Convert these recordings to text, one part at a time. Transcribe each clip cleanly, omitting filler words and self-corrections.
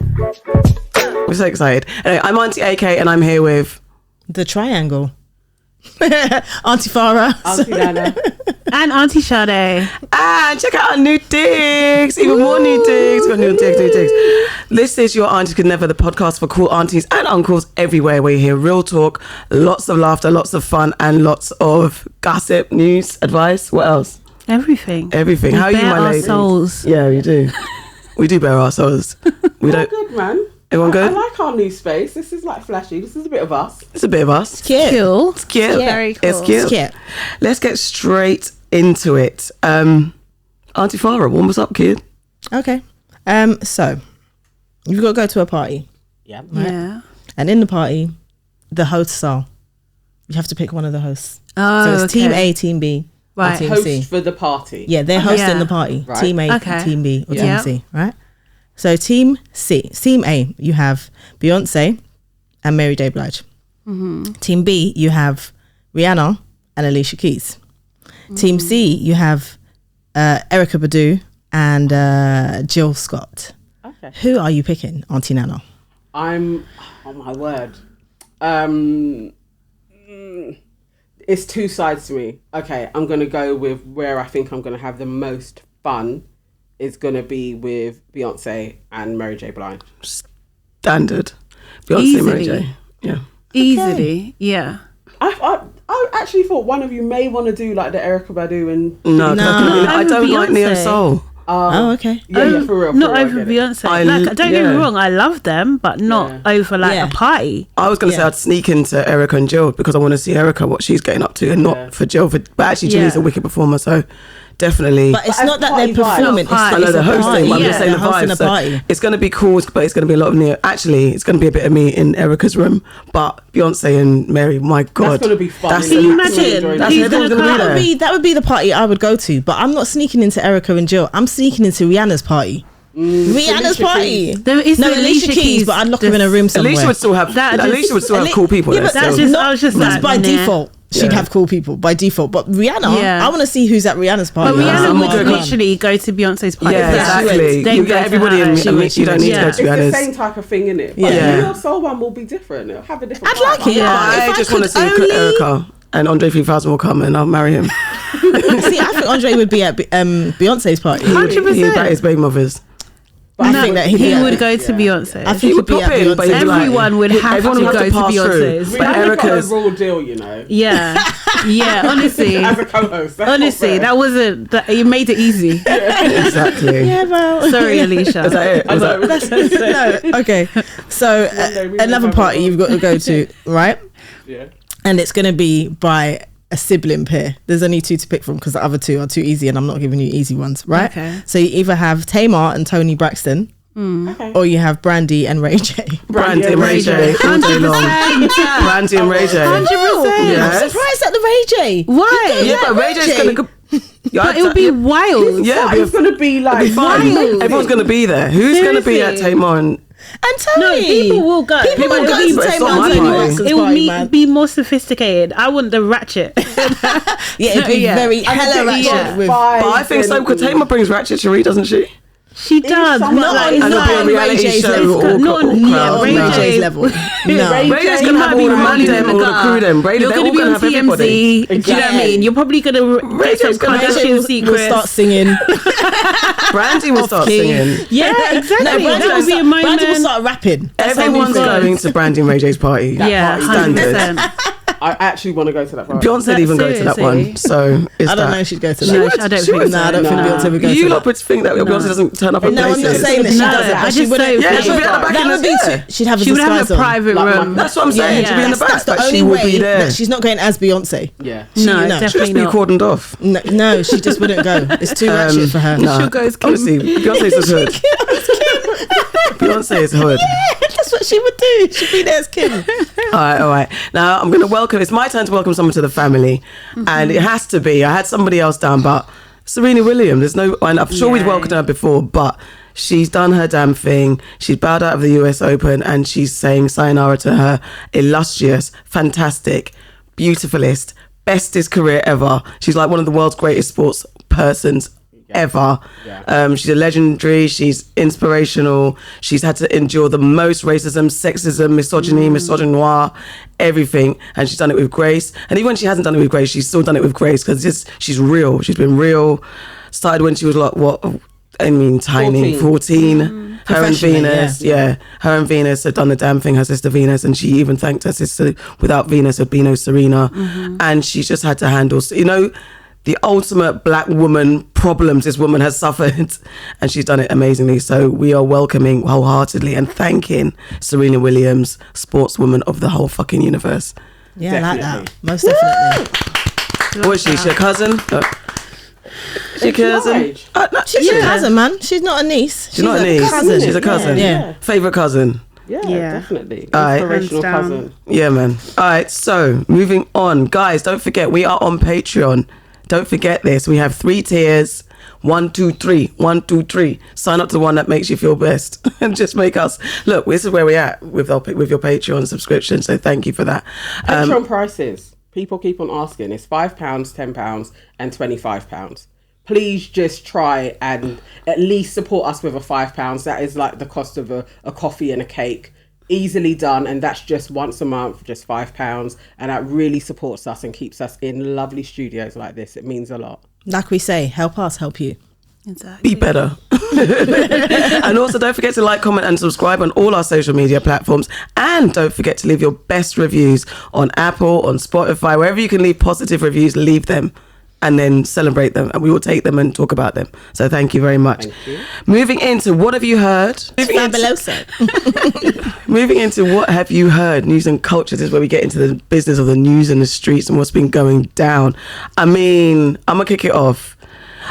I'm so excited. Anyway, I'm Auntie AK and I'm here with the triangle. Auntie Farah, Auntie Nana, and Auntie Sade. And check out our new digs. Even more new digs. We've got new digs. This is Your Aunties Could Never, the podcast for cool aunties and uncles everywhere, where you hear real talk, lots of laughter, lots of fun, and lots of gossip, news, advice. What else? Everything. How are you, my lady? Souls. Yeah, we do. We do bare our souls. We don't. Good, man. Everyone good? I like our new space. This is like flashy. This is a bit of us. It's a bit of us. It's cute. It's cute. Very cool. It's cute. It's cute. Let's get straight into it. Auntie Farah, warm us up, kid. Okay. So you've got to go to a party. Yeah. Right? Yeah. And in the party, the hosts are. You have to pick one of the hosts. Oh, so it's Team A, Team B, Right. or Team Host C. for the party. Yeah, they're hosting Yeah. the party. Right. Team A, Okay. Team B, or Yeah. Team C, right? So Team A, you have Beyonce and Mary J. Blige. Mm-hmm. Team B, you have Rihanna and Alicia Keys. Team C, you have Erykah Badu and Jill Scott. Okay. Who are you picking, Auntie Nana? Oh my word. It's two sides to me. Okay, I'm going to go with where I think I'm going to have the most fun is going to be with Beyonce and Mary J. Blige. Standard. Beyonce, Easily. Mary J. Yeah. Easily. Yeah. I actually thought one of you may want to do like the Erykah Badu and... No, I don't like Beyonce. Neo Soul. Oh, okay. Yeah, for real. Not I over get it. Beyonce. Don't get me wrong, I love them, but not over Yeah. a party. I was going to say I'd sneak into Erykah and Jill because I want to see Erykah, what she's getting up to, and not for Jill. But actually, Jill is a wicked performer, so definitely. But it's But not as that they're party vibes. performing. Not I know It's they're a hosting, party. but I'm just saying the They're hosting vibe. a So party. it's going to be cool, but it's going to be a lot of Neo. Actually, it's going to be a bit of me in Erica's room, but Beyonce and Mary, my God. That's going to be fun. Can you imagine? That's Who's everyone's gonna gonna be come? there. That would be the party I would go to, but I'm not sneaking into Erykah and Jill. I'm sneaking into Rihanna's party. Rihanna's Alicia party. There is No, the Alicia Keys, but I'd lock her in a room somewhere. Alicia would still have. That just- Alicia would still have cool people. Yeah, there but that's still. just- I was just that's like, by nah. default. She'd Yeah. have cool people by default. But Rihanna, Yeah. I want to see who's at Rihanna's party. But Rihanna I'm would gonna go- literally go to Beyonce's party. Yeah, first, exactly. then You go get to everybody in. hers. I mean, you don't need to go to It's the Rihanna's. same type of thing, innit? Yeah. But Yeah. the Neo Soul one will be different. It'll have a different I'd like vibe. it. Yeah. If I just want to could see only- Erykah and Andre 3000 will come and I'll marry him. See, I think Andre would be at Beyonce's party. 100%. He that is baby mothers. I think that he'd be he at- would go to Beyonce. I think He he'd would be pop at in, but he'd Beyonce's be like- Everyone would have everyone to would go have to to pass Beyonce's. through. Rihanna got a Erykah's- raw deal, you know. Yeah, yeah. Honestly, As a co-host. That's honestly, not that wasn't. You made it easy. Exactly. Yeah, well. Sorry, Alicia. Is that it? fair. Was that- No, okay. So day we will another have party a- you've got to go to, right? Yeah. And it's going to be by a sibling pair. There's only two to pick from because the other two are too easy, and I'm not giving you easy ones, right? Okay. So you either have Tamar and Tony Braxton, Okay. or you have Brandy and Ray J. Brandy and Ray J all day long. Brandy and Ray J. 100%. Yes. I'm surprised at the Ray J. Why? Yeah, but Ray J's gonna go. Yeah, But it would be wild. Yeah, It's going to be like... fine. wild. Everyone's gonna be there. Who's gonna be at Seriously. Tamar and? And Tony. No, people will go. People will But go it'll to be- it's not Tamar my and Tony party. Braxton's It will party, man. be more sophisticated. I want the ratchet. Yeah, it'd be Yeah. very hella ratchet yeah. with... But I think so because Tamar brings ratchetry, doesn't she? She does. some Not way. like And it'll be a not reality Ray J's show. level. all Not- all yeah, crowd. Ray Ray No. J's J. level. No. Ray J's You gonna might have be all the rolling man in them, the all the gutter. crew them. Brady, You're they're going all to be gonna on have everybody. TMZ. Do you know what I Yeah. mean? You're probably going to get some J's gonna- Ray J Kardashian will secrets. start singing. Brandy will start key. singing. Yeah, exactly. Brandy That would be a moment. Brandy will start rapping. That's how Everyone's we feel. going to Brandy and Ray J's party. Yeah, Standard. 100%. I actually want to go to that party. Beyonce didn't even go to that Seriously. one, so it's I don't that. know if she'd go to No, that. I don't She think would. so. No, I don't think Nah. Beyonce would go to You that. lot would think that Beyonce doesn't turn up at No, I'm not places. saying that she No, doesn't, I but she just wouldn't. don't Yeah, think- she'll be at the back That in would the be yeah. she'd have a She would have disguise a on. private Like room. That's what I'm saying. She'll be in the back, That's the but she only will way be there. that she's not going as Beyonce. Yeah. No, no. She'll just definitely be not. cordoned off. No, she just wouldn't go. It's too ratchet for her. Nah. She'll go as Kim. Honestly, Beyonce's a hood. Beyonce is hood. That's what she would do. She'd be there as Kim. All right. Now I'm going to welcome. It's my turn to welcome someone to the family, and it has to be. I had somebody else down, but Serena Williams. There's no. And I'm sure we've Yeah. welcomed her before, but She's done her damn thing. She's bowed out of the US Open and she's saying sayonara to her illustrious, fantastic, beautifulest, bestest career ever. She's like one of the world's greatest sports persons ever. She's a legendary, she's inspirational. She's had to endure the most racism, sexism, misogyny, misogynoir, everything, and she's done it with grace. And even when she hasn't done it with grace, she's still done it with grace, because she's real. She's been real. Started when she was like, tiny 14. Her and Venus, her and Venus had done the damn thing, her sister Venus, and she even thanked her sister. Without Venus would be no Serena. And she's just had to handle, the ultimate black woman problems this woman has suffered, and she's done it amazingly. So we are welcoming wholeheartedly and thanking Serena Williams, sportswoman of the whole fucking universe. Yeah, definitely. I like that. Most definitely. What is she? She's your cousin? She cousin? No, she's a cousin, man. She's not a niece. She's not a niece. Cousin. She's a cousin. Yeah. Favourite cousin. Yeah, definitely. Inspirational cousin. Yeah, man. All right, so moving on. Guys, don't forget, we are on Patreon. Don't forget this. We have 3 tiers. 1, 2, 3. 1, 2, 3. Sign up to the one that makes you feel best and just make us look. This is where we're at with your Patreon subscription. So thank you for that. Patreon prices. People keep on asking. It's £5, £10, and £25. Please just try and at least support us with a £5. That is like the cost of a coffee and a cake. Easily done, and that's just once a month, just £5, and that really supports us and keeps us in lovely studios like this. It means a lot. Like we say, help us help you. Exactly. Be better. And also don't forget to like, comment and subscribe on all our social media platforms, and don't forget to leave your best reviews on Apple, on Spotify, wherever you can leave positive reviews. Leave them and then celebrate them, and we will take them and talk about them. So thank you very much. Thank you. Moving into what have you heard? Moving into what have you heard? News and culture. This is where we get into the business of the news and the streets and what's been going down. I mean, I'm gonna kick it off.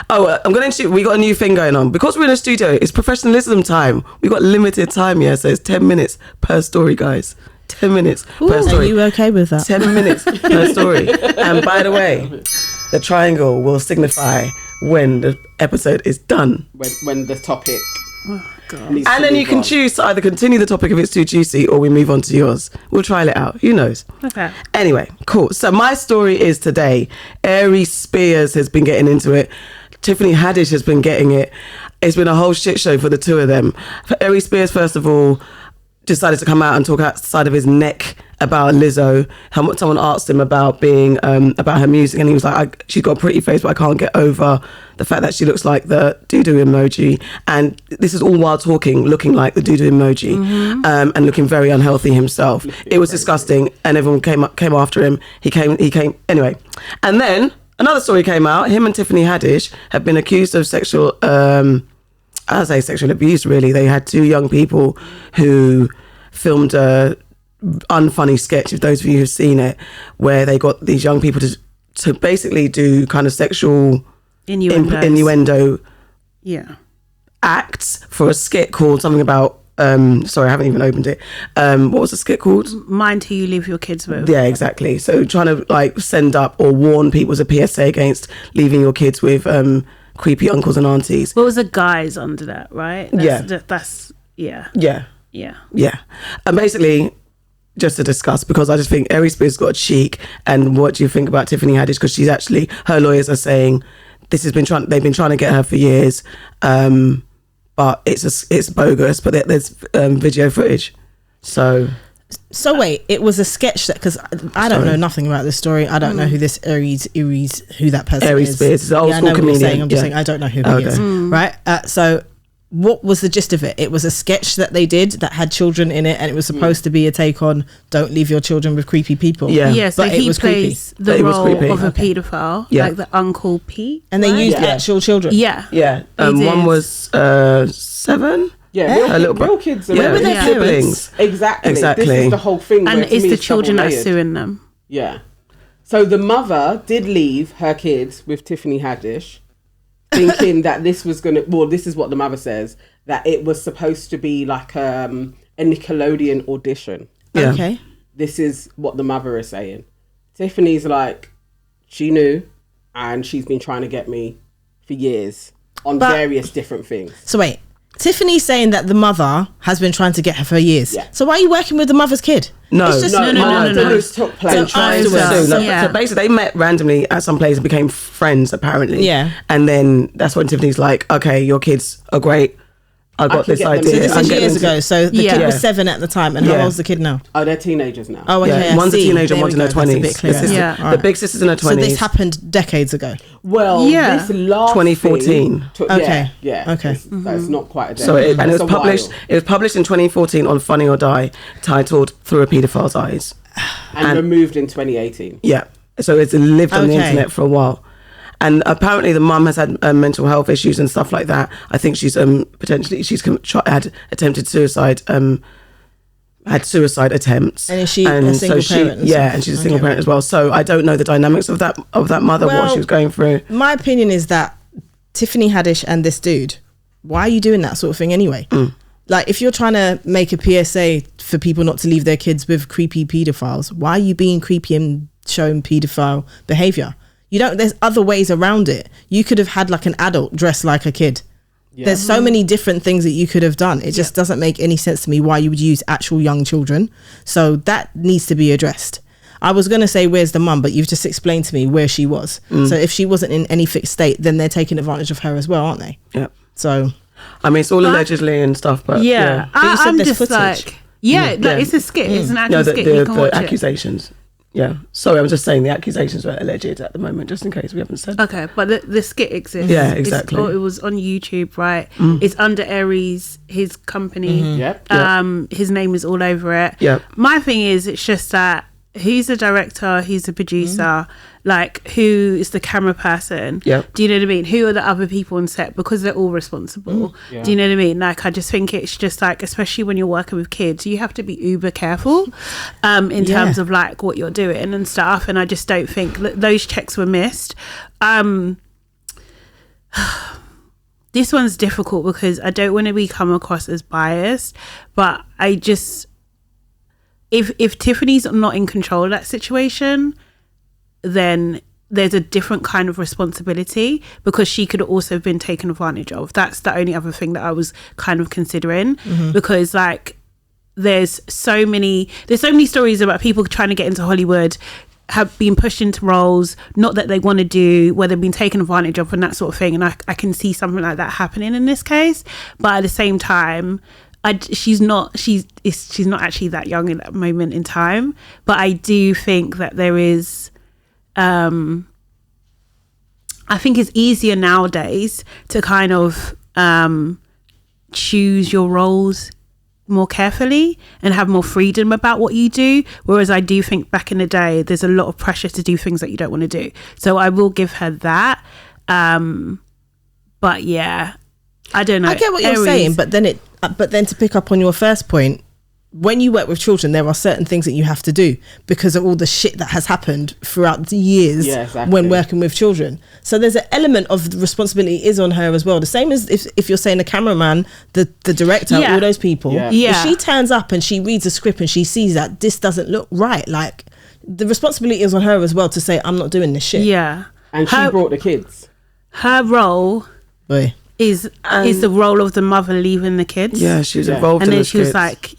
We got a new thing going on. Because we're in a studio, it's professionalism time. We got limited time here, so it's 10 minutes per story, guys. 10 minutes per story. Are you okay with that? 10 minutes per story. And by the way, the triangle will signify when the episode is done. When the topic. Oh, God. And then you can choose to either continue the topic if it's too juicy, or we move on to yours. We'll trial it out. Who knows? Okay. Anyway, cool. So my story is today. Aries Spears has been getting into it. Tiffany Haddish has been getting it. It's been a whole shit show for the two of them. For Aries Spears, first of all, decided to come out and talk outside of his neck about Lizzo. Someone asked him about being about her music, and he was like, she's got a pretty face, but I can't get over the fact that she looks like the doo-doo emoji. And this is all while looking like the doo-doo emoji, and looking very unhealthy himself. It was disgusting, and everyone came after him. He came anyway. And then another story came out. Him and Tiffany Haddish have been accused of sexual abuse, really. They had 2 young people who filmed a unfunny sketch, if those of you who've seen it, where they got these young people to basically do kind of sexual innuendo acts for a skit called something about sorry, I haven't even opened it. What was the skit called? Mind who you leave your kids with. Yeah, exactly. So trying to like send up or warn people as a PSA against leaving your kids with creepy uncles and aunties. What was the guys under that, right? Yeah. And basically, just to discuss, because I just think Aries Spears got a cheek. And what do you think about Tiffany Haddish? Because she's actually, her lawyers are saying they've been trying to get her for years, but it's bogus. But there's video footage. So wait, it was a sketch that, because I don't know nothing about this story. I don't know who this Aries, who that person Aries is. Spears is an old school comedian. I'm just saying I don't know who he is. Right? So what was the gist of it? It was a sketch that they did that had children in it, and it was supposed to be a take on don't leave your children with creepy people. Yeah, so he plays the role of a paedophile, like the Uncle Pete. And they used actual children. Yeah. One was 7. Yeah, real kids. Where were their siblings? Exactly. This is the whole thing. And it's the children that's suing them. Yeah. So the mother did leave her kids with Tiffany Haddish, thinking that this was this is what the mother says, that it was supposed to be like a Nickelodeon audition. Yeah. Okay. This is what the mother is saying. Tiffany's like, she knew, and she's been trying to get me for years on various different things. So wait, Tiffany's saying that the mother has been trying to get her for years. Yeah. So why are you working with the mother's kid? No, it's just, no. Took place. So basically, they met randomly at some place and became friends, apparently. Yeah. And then that's when Tiffany's like, okay, your kids are great. I got this idea. So this is years ago. So the kid was 7 at the time. And how old's the kid now? Oh, they're teenagers now. Oh, okay. One's a teenager, one's in her 20s. The big sister's in her 20s. So this happened decades ago. Well, this last 2014. Okay. Okay. So it's not quite a decade. So it was published. It was published in 2014 on Funny or Die, titled "Through a Paedophile's Eyes," and removed in 2018. Yeah. So it's lived on the internet for a while. And apparently the mum has had mental health issues and stuff like that. I think she's potentially had attempted suicide, had suicide attempts. And is she a single parent? Yeah, and she's a single parent as well. So I don't know the dynamics of that mother, what she was going through. My opinion is that Tiffany Haddish and this dude, why are you doing that sort of thing anyway? Like, if you're trying to make a PSA for people not to leave their kids with creepy paedophiles, why are you being creepy and showing paedophile behaviour? There's other ways around it. You could have had like an adult dressed like a kid. Yeah. There's so many different things that you could have done. It just doesn't make any sense to me why you would use actual young children. So that needs to be addressed. I was going to say, where's the mum? But you've just explained to me where she was. So if she wasn't in any fixed state, then they're taking advantage of her as well, aren't they? Yeah. So, I mean, it's all allegedly and stuff, but yeah. I'm just footage. Like, it's a skit. It's an actual skit. You can watch accusations. Yeah. Sorry, I was just saying the accusations were alleged at the moment, just in case we haven't said. Okay, but the skit exists. Yeah, exactly. It was on YouTube, right? It's under Aries, his company. His name is all over it. Yeah. My thing is, it's just that he's a director, he's a producer, like, who is the camera person? Yeah. Do you know what I mean? Who are the other people on set? Because they're all responsible. Yeah. Do you know what I mean? Like, I just think it's just like, especially when you're working with kids, you have to be uber careful in terms of like what you're doing and stuff. And I just don't think those checks were missed. This one's difficult because I don't want to come across as biased, but I just, if Tiffany's not in control of that situation, then there's a different kind of responsibility, because she could also have been taken advantage of. That's the only other thing that I was kind of considering, because like there's so many stories about people trying to get into Hollywood, have been pushed into roles not that they want to do, where they've been taken advantage of and that sort of thing. And I can see something like that happening in this case, but at the same time, she's not actually that young in that moment in time. But I do think that there is, I think it's easier nowadays to kind of choose your roles more carefully and have more freedom about what you do, whereas I do think back in the day there's a lot of pressure to do things that you don't want to do. So I will give her that, but yeah, I don't know. I get what you're saying, but then to pick up on your first point, when you work with children, there are certain things that you have to do because of all the shit that has happened throughout the years when working with children. So there's an element of the responsibility is on her as well. The same as if you're saying the cameraman, the director, all those people. If she turns up and she reads a script and she sees that this doesn't look right, like, the responsibility is on her as well to say, I'm not doing this shit. Yeah. And she brought the kids. Her role is the role of the mother leaving the kids. Yeah, she was involved in the kids. And then she was like,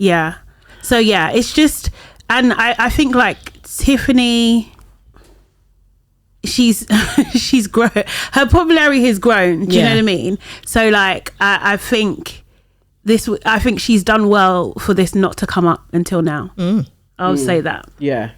So yeah, it's just, and I think like Tiffany, she's grown, her popularity has grown. Do you know what I mean? So like, I think she's done well for this not to come up until now. I'll say that. Yeah.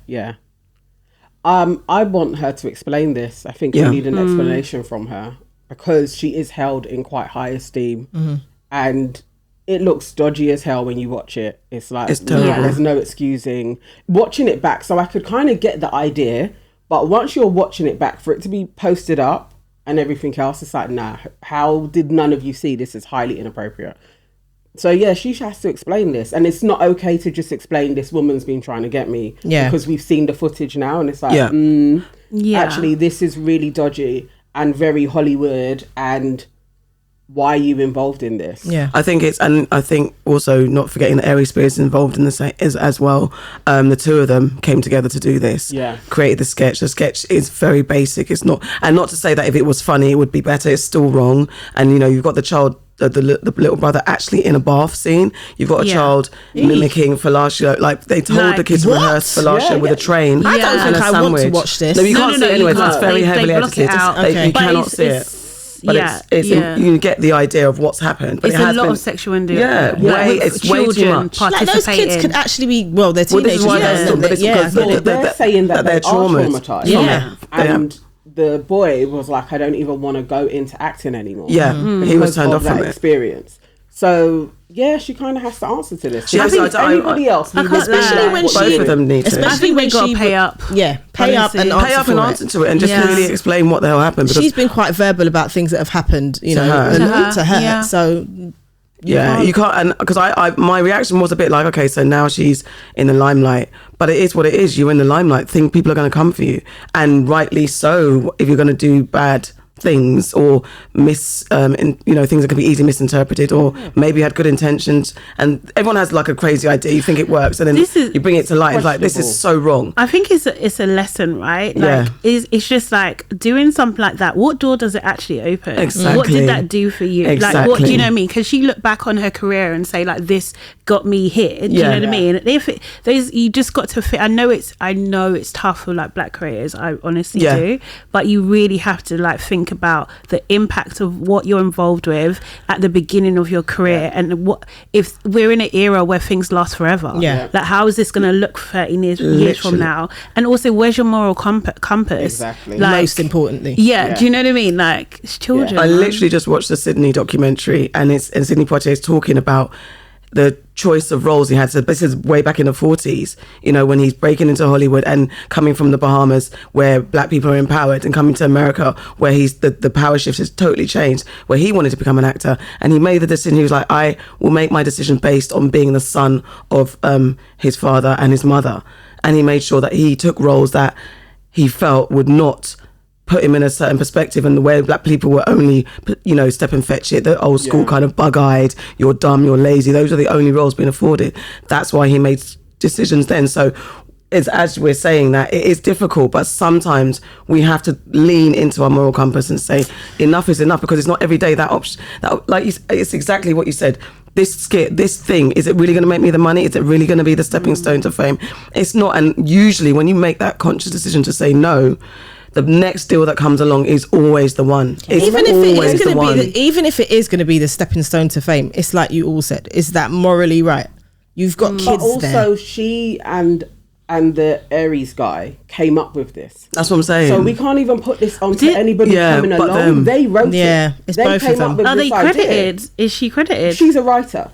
I want her to explain this. I think we need an explanation from her, because she is held in quite high esteem, and it looks dodgy as hell when you watch it. It's like, there's no excusing watching it back. So I could kind of get the idea, but once you're watching it back, for it to be posted up and everything else, it's like, nah, how did none of you see this is highly inappropriate? So yeah, she has to explain this, and it's not okay to just explain this woman's been trying to get me, because we've seen the footage now, and it's like, actually this is really dodgy and very Hollywood, and why are you involved in this? I think also not forgetting that Aries Spears is involved in this as well. The two of them came together to do this, created the sketch. The sketch is very basic. It's not, and not to say that if it was funny it would be better, it's still wrong. And you know, you've got the child the little brother actually in a bath scene. You've got a child mimicking fellatio. Like they told the kids to rehearse fellatio with a train. I don't and think a I want to sandwich. watch this. No, you can't see it anyway. It's very They heavily block it edited. out. You But cannot see it. But you get the idea of what's happened. But it's it has a lot been, of sexual endearment. it's way too much. Like those kids could actually be, well, they're Well, this teenagers. is why They're saying that they're they are traumatized. traumatized. And the boy was like, I don't even want to go into acting anymore. Yeah, he was turned off that from it. experience. So yeah, she kind of has to answer to this. She has to. Anybody else, especially when both of them need to. I think we got to pay up. Yeah, pay up and answer to it, and just really explain what the hell happened. Because she's been quite verbal about things that have happened, you know, to her. Yeah. So you can't. And because my reaction was a bit like, okay, so now she's in the limelight, but it is what it is. You're in the limelight. Think people are going to come for you, and rightly so. If you're going to do bad things or things that can be easily misinterpreted, or maybe had good intentions, and everyone has like a crazy idea, you think it works, and then you bring it to light, it's like, this is so wrong. I think it's a lesson, right? Like it's just like doing something like that, what door does it actually open? Exactly. What did that do for you? Exactly. Like, what do you know what I mean? Because she looked back on her career and say like, this got me here. Do you know what I mean? And you just got to fit. I know it's tough for like black creators, I honestly do, but you really have to like think about the impact of what you're involved with at the beginning of your career, and what if we're in an era where things last forever. Like, how is this going to look 13 years from now? And also, where's your moral compass? Exactly. Like, most importantly. Do you know what I mean? Like, it's children. I literally just watched the Sydney documentary, and Sydney Poitier is talking about the choice of roles he had. So this is way back in the 40s, you know, when he's breaking into Hollywood and coming from the Bahamas where black people are empowered, and coming to America where he's the power shift has totally changed, where he wanted to become an actor, and he made the decision. He was like, I will make my decision based on being the son of his father and his mother, and he made sure that he took roles that he felt would not put him in a certain perspective, and the way black people were only, you know, step and fetch it, the old school kind of bug-eyed, you're dumb, you're lazy, those are the only roles being afforded. That's why he made decisions then. So it's, as we're saying, that it is difficult, but sometimes we have to lean into our moral compass and say enough is enough, because it's not every day that option, that, like it's exactly what you said. This skit, this thing, is it really going to make me the money? Is it really going to be the stepping stone to fame? It's not. And usually when you make that conscious decision to say no, the next deal that comes along is always the one. Even if it is going to be the stepping stone to fame, it's like you all said, is that morally right? You've got kids but also there. She and the Aries guy came up with this. That's what I'm saying. So we can't even put this onto anybody coming along. They wrote it. Yeah, it's they both of them. Are they credited? Is she credited? She's a writer.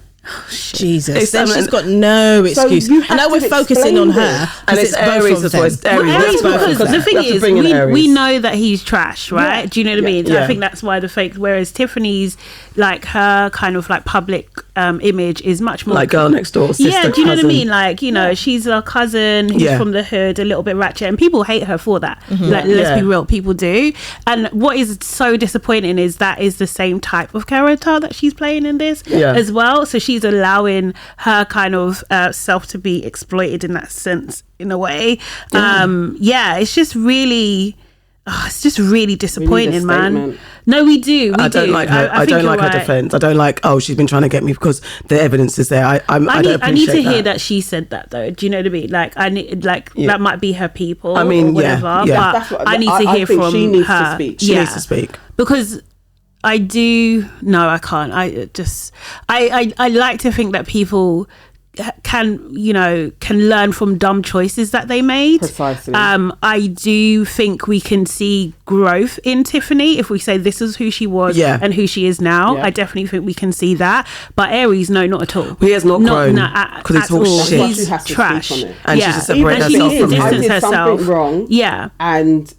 Jesus, then she's got no excuse. So I know we're focusing on her, and it's Aries as well. It's Aries. Because the thing is, we know that he's trash, right? Yeah. Do you know what I mean? Yeah. I think that's why the fake. Whereas Tiffany's, like, her kind of like public image is much more like girl next door. Sister, yeah, do you know cousin. what I mean? Like, you know, she's a cousin who's from the hood, a little bit ratchet, and people hate her for that. Like, let's be real, people do. And what is so disappointing is that is the same type of character that she's playing in this as well. So she's allowing her kind of self to be exploited in that sense, in a way. It's just really disappointing, man. No, we do. I don't like her. I don't like her defense. I don't like, she's been trying to get me because the evidence is there. I don't appreciate I need to hear that she said that, though. Do you know what I mean? Like, I need, like, that might be her people. I mean, or whatever. But I need to hear from she needs her. To speak. She needs to speak, because I can't. I like to think that people can learn from dumb choices that they made. Precisely. I do think we can see growth in Tiffany if we say this is who she was and who she is now. I definitely think we can see that. But Aries, no, not at all. He has not grown because he talks shit. He's trash. And she's to separate herself from him. I did something wrong. Yeah. And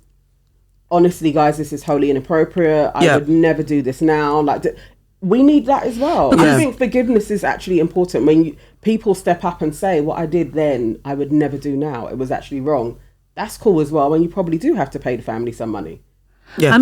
honestly, guys, this is wholly inappropriate. I would never do this now. Like, we need that as well. I think forgiveness is actually important. When people step up and say, what I did then, I would never do now. It was actually wrong. That's cool as well, when you probably do have to pay the family some money. Yeah,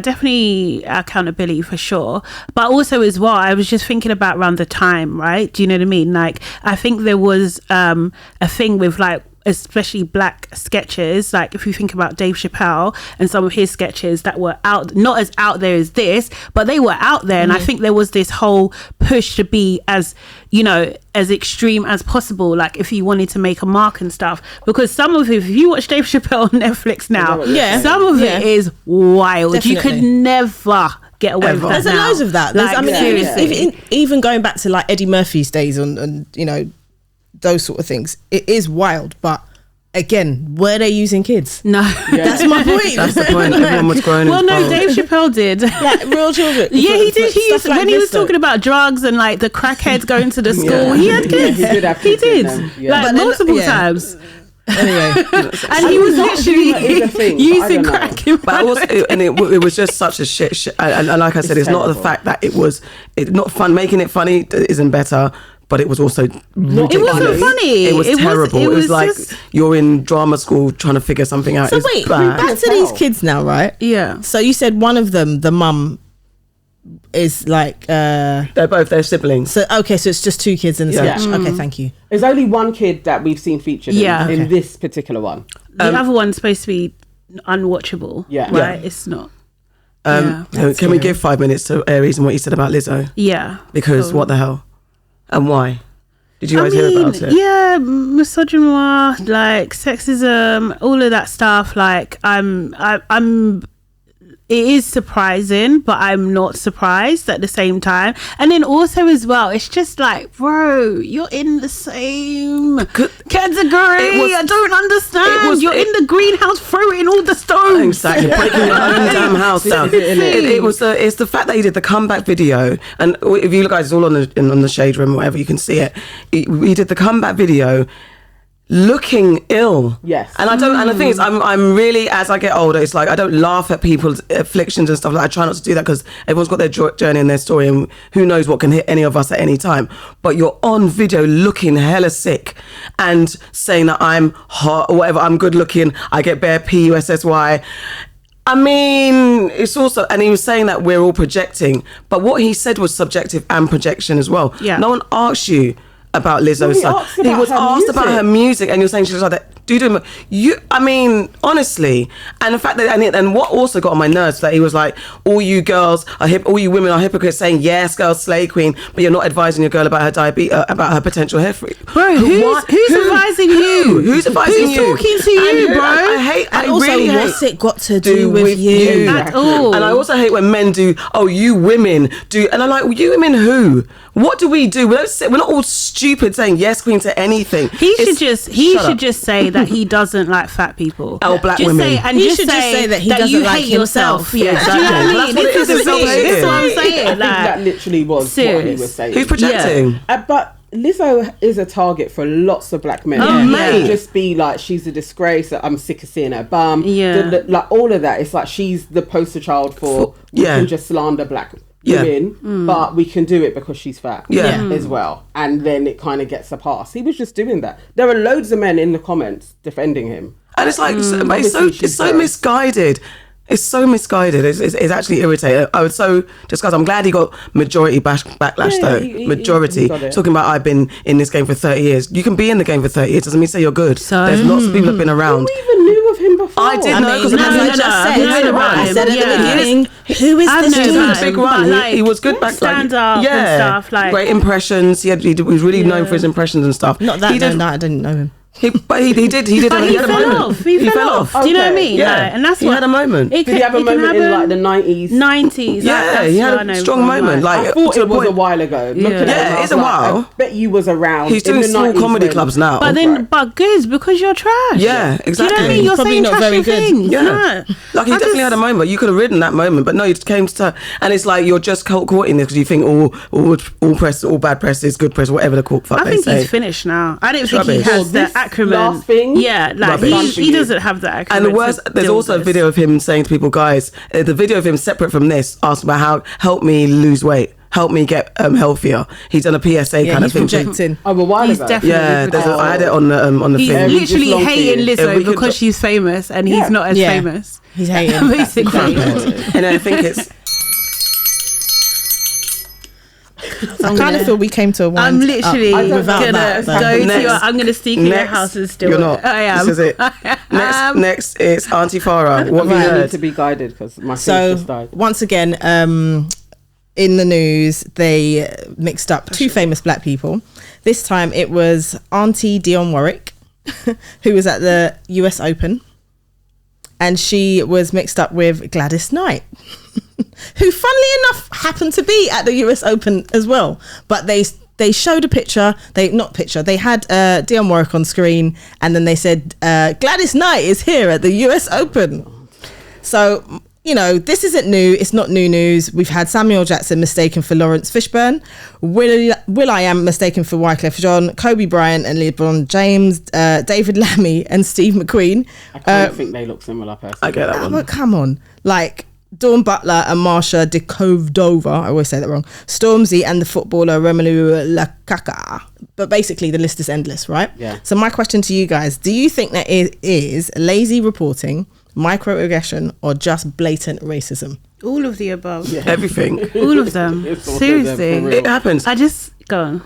definitely accountability for sure. But also as well, I was just thinking about around the time, right? Do you know what I mean? Like, I think there was a thing with, like, especially black sketches, like if you think about Dave Chappelle and some of his sketches that were not as out there as this, but they were out there. And I think there was this whole push to be as, you know, as extreme as possible, like if you wanted to make a mark and stuff, because some of it, if you watch Dave Chappelle on Netflix now, some of it is wild. Definitely. You could never get away with that. There's now. Loads of that. Like, seriously. Even going back to like Eddie Murphy's days and you know, those sort of things, it is wild. But again, were they using kids? No. That's my point. That's the point. Everyone was growing. Well, no, Dave Chappelle did. Like real children. Yeah, he did. He used, like when he was talking about drugs and like the crackheads going to the school, he had kids. He did have kids. He did. Yeah. Like multiple times. Anyway, and he was literally using crack. But it was just such a shit. And like I said, it's not the fact that it's not fun. Making it funny isn't better. But it was also ridiculous. It wasn't funny. It was terrible. It was like you're in drama schoall trying to figure something out. So wait, back to these kids now, right? Yeah. So you said one of them, the mum, is like they're both their siblings. So okay, so it's just 2 kids in the sketch. Okay, thank you. There's only one kid that we've seen featured in this particular one. The other one's supposed to be unwatchable. Yeah. Right? It's not. Can we give 5 minutes to Aries and what you said about Lizzo? Yeah. Because what the hell? And why? Did you guys hear about it? Yeah, misogyny, like sexism, all of that stuff. Like I'm it is surprising, but I'm not surprised at the same time. And then also as well, it's just like, bro, you're in the same category. I don't understand. You're in the greenhouse throwing all the stones. Exactly, breaking your own damn house down. It's the fact that he did the comeback video, and if you guys, it's all on the Shade Room or whatever, you can see it. He did the comeback video looking ill. Yes. And and the thing is, I'm really, as I get older, it's like I don't laugh at people's afflictions and stuff like that. I try not to do that because everyone's got their journey and their story, and who knows what can hit any of us at any time. But you're on video looking hella sick and saying that I'm hot or whatever, I'm good looking, I get bare PUSSY. I mean, it's also, and he was saying that we're all projecting, but what he said was subjective and projection as well. Yeah. No one asked you about Lizzo's son. He was asked about her music, and you're saying she was like that. I mean, honestly, and the fact that, and what also got on my nerves, that he was like, all you girls are all you women are hypocrites, saying yes, girl, slay queen, but you're not advising your girl about her diabetes, about her potential hair freak. Bro, who's advising you? Who's advising you? Who's talking to you, bro? What's it got to do with you at all? And I also hate when men do, you women do, and I'm like, well, you women who? What do we do? We're not all stupid saying yes, queen to anything. He should just say that he doesn't like fat people. Or black just women. He should just say that he doesn't you like hate himself. Yeah, exactly. Do you know what I mean? That's This is what I'm saying. I think that literally was what he was saying. Who's projecting? But Lizzo is a target for lots of black men. Mate. Just be like, she's a disgrace. I'm sick of seeing her bum. Yeah. Like all of that. It's like she's the poster child for we can just slander black women, but we can do it because she's fat as well. And then it kind of gets a pass. He was just doing that. There are loads of men in the comments defending him. And it's like, it's so misguided. It's so misguided. It's actually irritating. I was so disgusted. I'm glad he got majority backlash though. Majority. Talking about I've been in this game for 30 years. You can be in the game for 30 years. Doesn't mean say you're good. So, there's lots of people that have been around. You even knew of him before. I did know because I said at the beginning, who is this He dude? was a big run. He was good back stand up and stuff. Like great impressions. He was really known for his impressions and stuff. Not that. No, I didn't know him. He did. But he fell off. He fell off. Do you know what I mean? Yeah. Like, and that's he had a moment. Did he have a moment in like the 90s? 90s. Yeah, he had a strong moment. Like, I thought it was a while ago. Yeah, it's a while. I bet you was around. He's doing small comedy clubs now. But good because you're trash. Yeah, exactly. Do you know what I mean? You're probably saying not very trashy good. things. Yeah. Like he definitely had a moment. You could have ridden that moment, but no, you came to, and it's like you're just caught in this because you think all press, all bad press is good press, whatever the fuck they say. I think he's finished now. I don't think he Rubbish. has the acumen. Last thing? Yeah, like he doesn't have the acumen. And the worst, there's also a video of him saying to people, guys, the video of him separate from this, asked about how help me lose weight, help me get healthier. He's done a PSA kind of thing. Projecting. A while He's ago. definitely I had it on the he's thing. literally hating Lizzo because she's famous and he's not as famous. He's hating. Basically. And I think it's I kind of feel we came to a wind I'm literally up gonna without that. go Next. to your. I'm gonna sneak in your house and steal You're it. not. I am. This is it. Next is Auntie Farah. What have you I need heard? to be guided because my So face just died. once again, in the news, they mixed up two famous black people. This time it was Auntie Dionne Warwick, who was at the US Open, and she was mixed up with Gladys Knight, who funnily enough happened to be at the US Open as well. But they showed a picture. They had Dionne Warwick on screen, and then they said Gladys Knight is here at the US Open. So, you know, this isn't new. It's not new news. We've had Samuel Jackson mistaken for Lawrence Fishburne, will.i.am mistaken for Wyclef Jean, Kobe Bryant and LeBron James, David Lammy and Steve McQueen. I can't think they look similar personally. I get that one. But come on, like Dawn Butler and Marsha Dikovdova, I always say that wrong, Stormzy and the footballer Romelu Lukaku. But basically the list is endless, right? Yeah. So my question to you guys, do you think that it is lazy reporting, microaggression, or just blatant racism? All of the above. Everything. All of them. It's all of them, for Seriously. real. It happens. I just go on.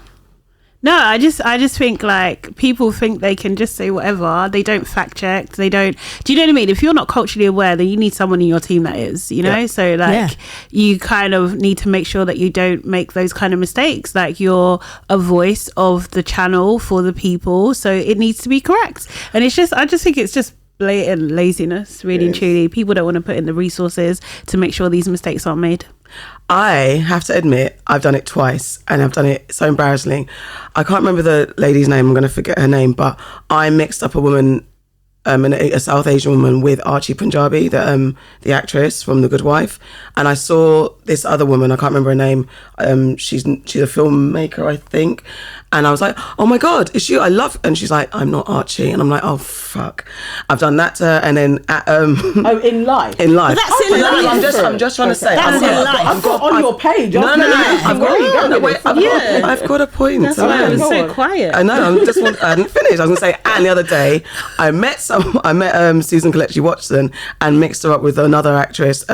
No, I just think like people think they can just say whatever. They don't fact check. They don't. Do you know what I mean? If you're not culturally aware, then you need someone in your team that is. You know, Yeah. so like Yeah. you kind of need to make sure that you don't make those kind of mistakes. Like you're a voice of the channel for the people, so it needs to be correct. And it's just, I just think it's just blatant laziness, really and truly. People don't want to put in the resources to make sure these mistakes aren't made. I have to admit, I've done it twice and I've done it so embarrassingly. I can't remember the lady's name. I'm going to forget her name, but I mixed up a woman, a South Asian woman with Archie Punjabi, the actress from The Good Wife. And I saw this other woman, I can't remember her name. She's a filmmaker, I think. And I was like, oh my God, it's you. I love, and she's like, I'm not Archie. And I'm like, oh fuck. I've done that to her. And then at, in life? in life. But that's in life. I'm just trying to say. That's in life. I've got on your page. No, I've I've got a point. That's why I was Go so on. quiet. I know. I hadn't finished. I was gonna say, and the other day, I met Susan Kelechi Watson and mixed her up with another actress,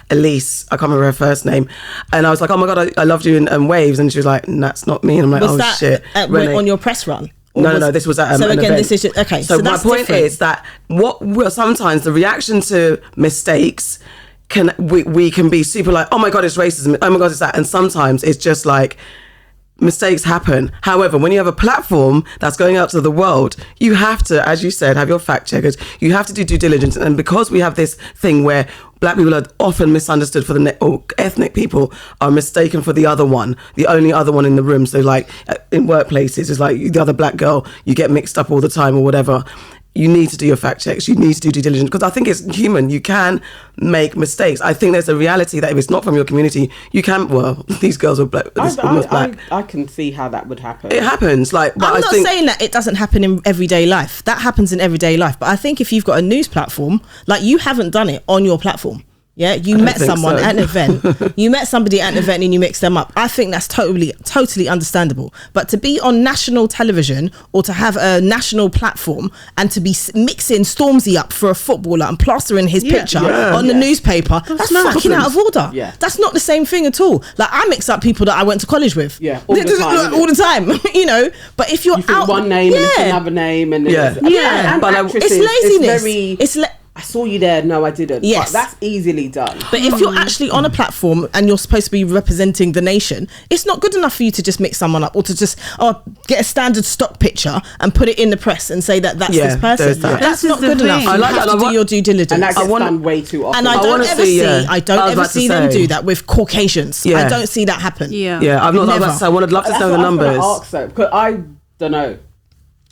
Elise. I can't remember her first name, and I was like, oh my God, I loved you in Waves, and she was like, that's not me. And I'm like, Was oh that shit. Renee. on your press run? Or No, this was at so an again, event. this is just, okay. So, my that's point different. is that sometimes the reaction to mistakes we can be super like, oh my God, it's racism. Oh my God, it's that. And sometimes it's just like, mistakes happen. However, when you have a platform that's going out to the world, you have to, as you said, have your fact checkers. You have to do due diligence. And because we have this thing where black people are often misunderstood for or ethnic people are mistaken for the other one, the only other one in the room. So like in workplaces, it's like the other black girl, you get mixed up all the time or whatever. You need to do your fact checks. You need to do due diligence because I think it's human. You can make mistakes. I think there's a reality that if it's not from your community, you can. Well, these girls are black. This woman's black. I can see how that would happen. It happens. Like, but I'm I not think saying that it doesn't happen in everyday life. That happens in everyday life. But I think if you've got a news platform, like you haven't done it on your platform. Yeah, you met think someone so. at an event. You met somebody at an event and you mix them up. I think that's totally understandable. But to be on national television or to have a national platform and to be mixing Stormzy up for a footballer and plastering his picture on the newspaper, that's fucking out of order. Yeah. That's not the same thing at all. Like I mix up people that I went to college with. Yeah, all the time, Like, all the time. You know. But if you're You think out, one name and it's another name and Yeah. and But actresses, it's laziness. very, I saw you there. No, I didn't. Yes. But that's easily done. But if you're actually on a platform and you're supposed to be representing the nation, it's not good enough for you to just mix someone up or to just get a standard stock picture and put it in the press and say that that's this person. there's that. That's This not is the good enough. thing. You I like have that. to do your due diligence. And that gets wanna- done way too often. And I wanna don't ever see, see, I don't I was ever about to see them say. do that with Caucasians. Yeah. I don't see that happen. Yeah. Yeah, I'm not. Never. I would love to That's know the what I was gonna numbers. ask though, because I don't know.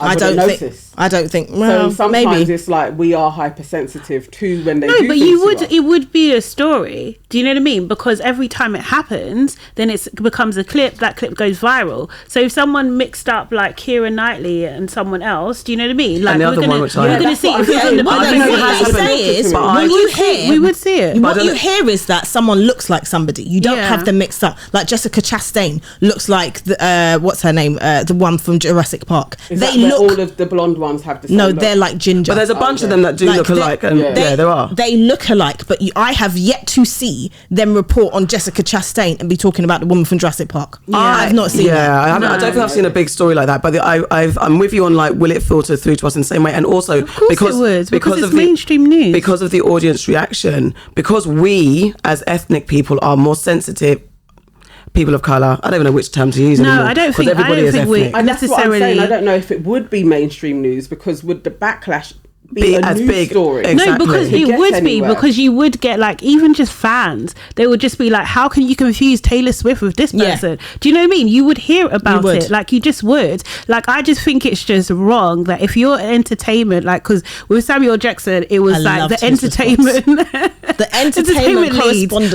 I don't wouldn't think. notice. I don't think. So Well, sometimes maybe. it's like we are hypersensitive to when they No, do but things you to would. us. It would be a story. Do you know what I mean? Because every time it happens, then it becomes a clip. That clip goes viral. So if someone mixed up like Keira Knightley and someone else, do you know what I mean? Like And the other one, which I- we're gonna that's see what if I'm it's on saying. the But But I then think what it has you happened say is, to me. what you hear, we would see it. What don't you know- hear is that someone looks like somebody. You don't Yeah. have them mixed up. Like Jessica Chastain looks like the what's her name? The one from Jurassic Park. Is They that look. all of the blonde ones have the same No, look. they're like ginger. But there's a bunch of them that do Like, look alike, and yeah. there are. They look alike, but I have yet to see them report on Jessica Chastain and be talking about the woman from Jurassic Park. I've not seen that. I don't think I've seen a big story like that. But I'm with you on like, will it filter through to us in the same way? And also Of course it would, because it's of the mainstream news. because of the audience reaction, because we as ethnic people are more sensitive. People of colour. I don't even know which term to use No, anymore. I don't 'cause think- I everybody don't is think we- ethnic. And that's what I'm necessarily- saying. I don't know if it would be mainstream news, because would the backlash be a as news big. story? Exactly. No, because To it get would anywhere. be, because you would get like, even just fans, they would just be like, how can you confuse Taylor Swift with this Yeah. person? Do you know what I mean? You would hear about would. it, like you just would. Like, I just think it's just wrong that if you're entertainment, like, because with Samuel Jackson, it was I like loved the his entertainment The entertainment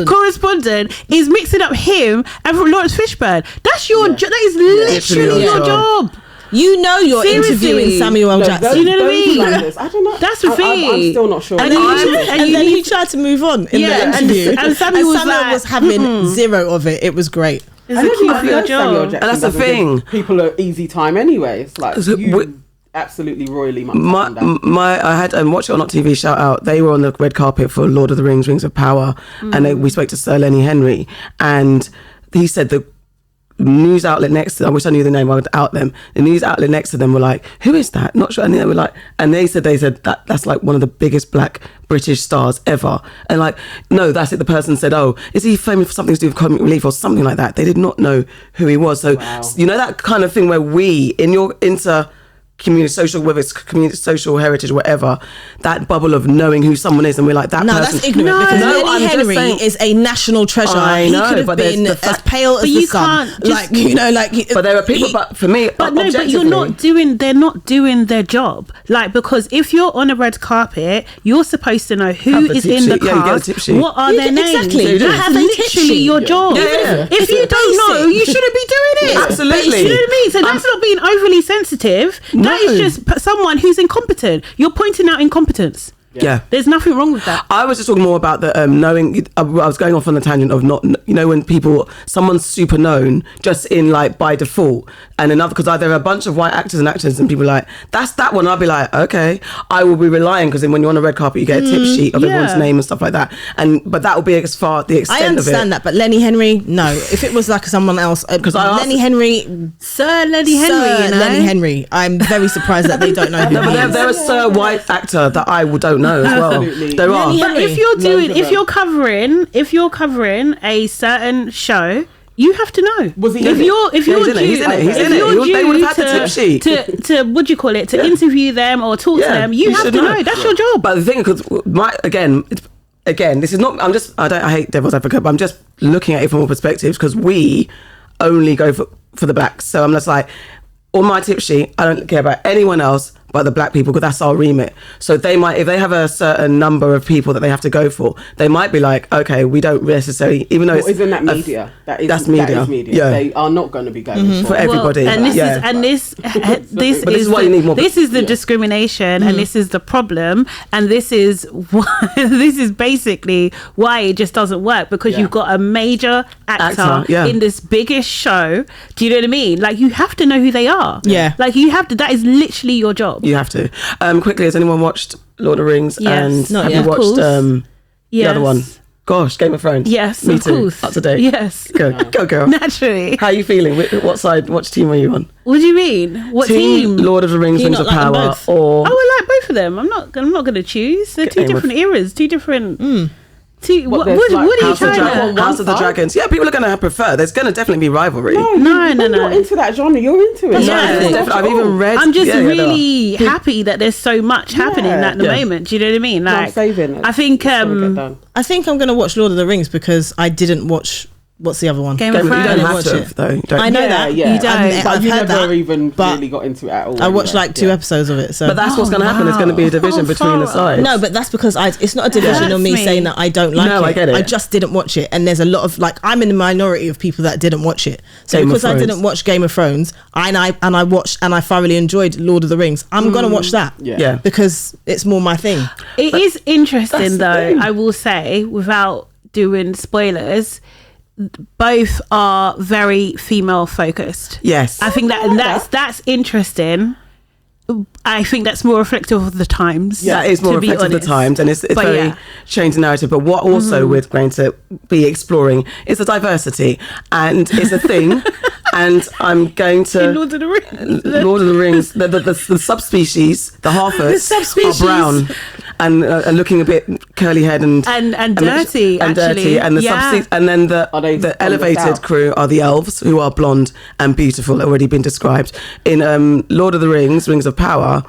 correspondent is mixing up him and Lawrence Fishburne. That's your job. That is literally your your job. job. You know you're Seriously. interviewing Samuel L. No, Jackson. those- You know what I those mean? slanders, I don't know. That's the I'm thing. still not sure. And then And then he tried to move on in Yeah, the and interview. Samuel was like, having zero of it. It was great. It's I a never cue mind for your that Samuel job. Jackson And that's the doesn't give thing. People are easy time anyway. It's like So you we- absolutely royally must have done that. I had Watch It or Not TV shout out. They were on the red carpet for Lord of the Rings, Rings of Power, and we spoke to Sir Lenny Henry, and he said the news outlet next to, I wish I knew the name, I would out them. The news outlet next to them were like, who is that? Not sure. And they were like, and they said that's like one of the biggest black British stars ever. And like, no, that's it. The person said, oh, is he famous for something to do with comic relief or something like that? They did not know who he was. So, you know, that kind of thing where we, in your community, social, whether it's community, social heritage, whatever, that bubble of knowing who someone is, and we're like, that No, person. that's ignorant, No, because no, I'm Lenny just Henry saying- is a national treasure. I know, he could have but there's been the as fact- pale as But the you sun. can't just- Like, you know, like. But there are people, but for me, But no, but you're not doing. They're not doing their job. Like, because if you're on a red carpet, you're supposed to know Have who the is tip in the sheet. Yeah, you get a cast. tip sheet. What are You their get- names? exactly. You That's have a tip literally sheet. your job. Yeah, yeah. If you don't know, you shouldn't be doing it. Absolutely. You know what I mean? So that's not being overly sensitive. That is No. just someone who's incompetent. You're pointing out incompetence. Yeah. There's nothing wrong with that. I was just talking more about the knowing. I was going off on the tangent of not, you know, when someone's super known just in like by default, and another, because there are a bunch of white actors and actors, and people are like, that's that one. I'll be like, okay, I will be relying, because then when you're on a red carpet, you get a tip sheet of everyone's yeah. name and stuff like that, but that will be as far the extent I of it. understand that, but Lenny Henry, no. If it was like someone else, because I asked- Lenny Henry, Sir Lenny Henry, Sir you know? Lenny Henry, I'm very surprised that they don't know who No, but he there, is. there is a white actor that I don't know as well. Absolutely. There are. Lenny But Henry. if you're doing, Loads of them. if you're covering a certain show, you have to know. Was he if in it? you're if Yeah, you're he's in it, he's in it, he's if in it. you're They would due have had the tip sheet. to what do you call it, to interview them or talk to them, you have should to know. That's your job. But the thing, because again, this is not. I hate devil's advocate, but I'm just looking at it from all perspectives, because we only go for the blacks. So I'm just like, on my tip sheet, I don't care about anyone else but the black people, because that's our remit. So they might, if they have a certain number of people that they have to go for, they might be like, okay, we don't necessarily, even though Well, isn't that media? That's media. That is media. Yeah. They are not going to be going for everybody. Well, and this Yeah. is and this But this is why you need more- this is the discrimination, and this is the problem, and this is why this is basically why it just doesn't work, because Yeah. you've got a major actor yeah. in this biggest show. Do you know what I mean? Like, you have to know who they are. Yeah. Like, you have to. That is literally your job. You have to. Quickly, has anyone watched Lord of the Rings? Yes. And Not have yet. you Of watched course. the other one? Gosh, Game of Thrones. Yes, Me of too. course. Up to date. Yes. Go, girl. Naturally. How are you feeling? What side? What team are you on? What do you mean? What team? Lord of the Rings, Do you Rings of not like them Power, both? or Oh, I like both of them. I'm not going to choose. They're two Game of- different eras, two different. What there's are like you House of, trying Dragon- to? one House of the side? Dragons? Yeah, people are going to prefer. There's going to definitely be rivalry. No, No. You're not into that genre. You're into it. Yeah. There's definitely- I've even read. I'm just yeah, there are. really happy that there's so much happening at the Yeah. moment. Do you know what I mean? I'm Like, saving it. I think It's gonna get done. I think I'm going to watch Lord of the Rings because I didn't watch. What's the other one? Game You of don't Thrones. have watch to, it. though. You don't- I know Yeah, that. yeah. You don't. I've But you heard never that. even but really got into it at all. I watched anyway. like 2 episodes of it. So But that's what's going to happen. There's going to be a division Oh, between the far sides. no, but that's because it's not a division Yeah. of me Hurts me. saying that I don't like No, it. I get it. I just didn't watch it, and there's a lot of I'm in the minority of people that didn't watch it. So Game of because I Thrones. didn't watch Game of Thrones, and I watched and I thoroughly enjoyed Lord of the Rings, I'm gonna watch that. Yeah. because it's more my thing. It is interesting, that's the though, thing. I will say, without doing spoilers, both are very female focused. Yes. I think that's interesting. I think that's more reflective of the times. Yeah, that is more to be reflective of the honest. times, and it's But very yeah. changed the narrative. But what also we're going to be exploring is the diversity, and it's a thing. And I'm going to In Lord of the Rings. Lord of the Rings. The subspecies, the halfers, subspecies. are brown and looking a bit curly head and dirty, and actually. dirty. And the Yeah. subspecies, and then Are they the from the elevated south? crew are the elves, who are blonde and beautiful, already been described in Lord of the Rings, Rings of Power.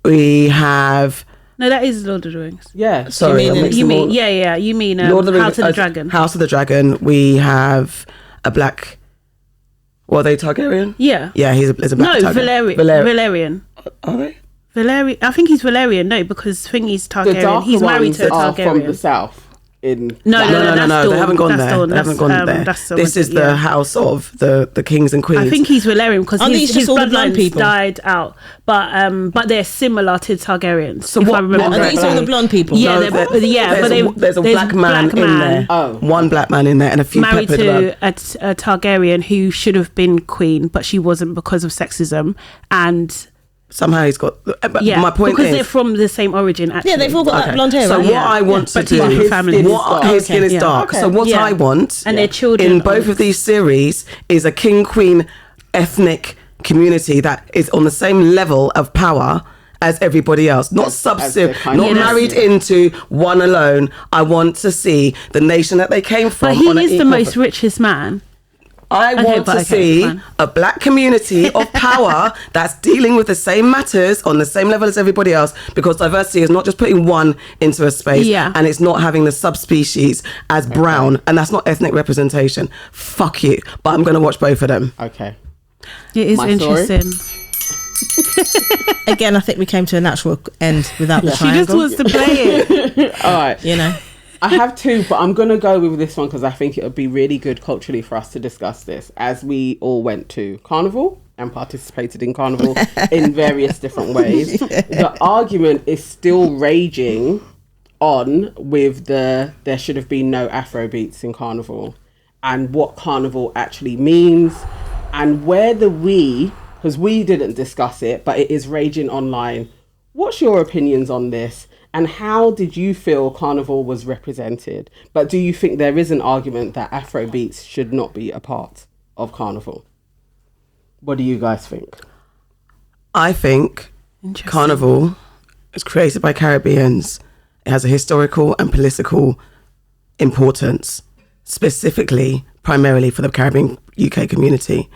We have. No, that is Lord of the Rings. Yeah. Sorry, I'm mixing You them all. mean, yeah. You mean Lord of the House Rings, of the Dragon. House of the Dragon. We have a black. Well, are they Targaryen? Yeah. Yeah, he's a black No, Targaryen. Valerian. Are they? Valerian. I think he's Valerian. No, because Thingy's The Targaryen. darker He's married ones to a are from the Targaryen. south. In No, No, that's they Dawn. haven't gone That's there. Dawn. They haven't gone there. That's the This one, is the yeah. house of the kings and queens. I think he's Valerian because Aren't his these just all the blonde bloodlines people? died out, but they're similar to Targaryens. So if what- I remember what- Are these all correctly. the blonde people? Yeah, No, but there's a black man in there. Oh. One black man in there and a few married peppered to around. a Targaryen who should have been queen, but she wasn't because of sexism. And Somehow he's got. But yeah, my point because they're is. from the same origin. Actually, Yeah, they've all got Okay. that blonde hair, So right? what Yeah. I want But to to do, his family. what his skin is Yeah. dark. So Okay. what Yeah. I want And their children in both are- of these series is a king queen ethnic community that is on the same level of power as everybody else, not As the kind not of- married into one alone. I want to see the nation that they came from. but he on an is the equal most richest man. I want to okay, see fine. a black community of power that's dealing with the same matters on the same level as everybody else, because diversity is not just putting one into a space, Yeah. and it's not having the subspecies as brown, and that's not ethnic representation. Fuck you. But I'm going to watch both of them. Okay. It is My story? interesting. Again, I think we came to a natural end without the She just triangle. wants to play it. All right. You know, I have two, but I'm going to go with this one because I think it would be really good culturally for us to discuss this, as we all went to Carnival and participated in Carnival in various different ways. The argument is still raging on with there should have been no Afro beats in Carnival, and what Carnival actually means, and where because we didn't discuss it, but it is raging online. What's your opinions on this? And how did you feel Carnival was represented? But do you think there is an argument that Afro beats should not be a part of Carnival? What do you guys think? I think Interesting. Carnival is created by Caribbeans. It has a historical and political importance, specifically, primarily for the Caribbean UK community.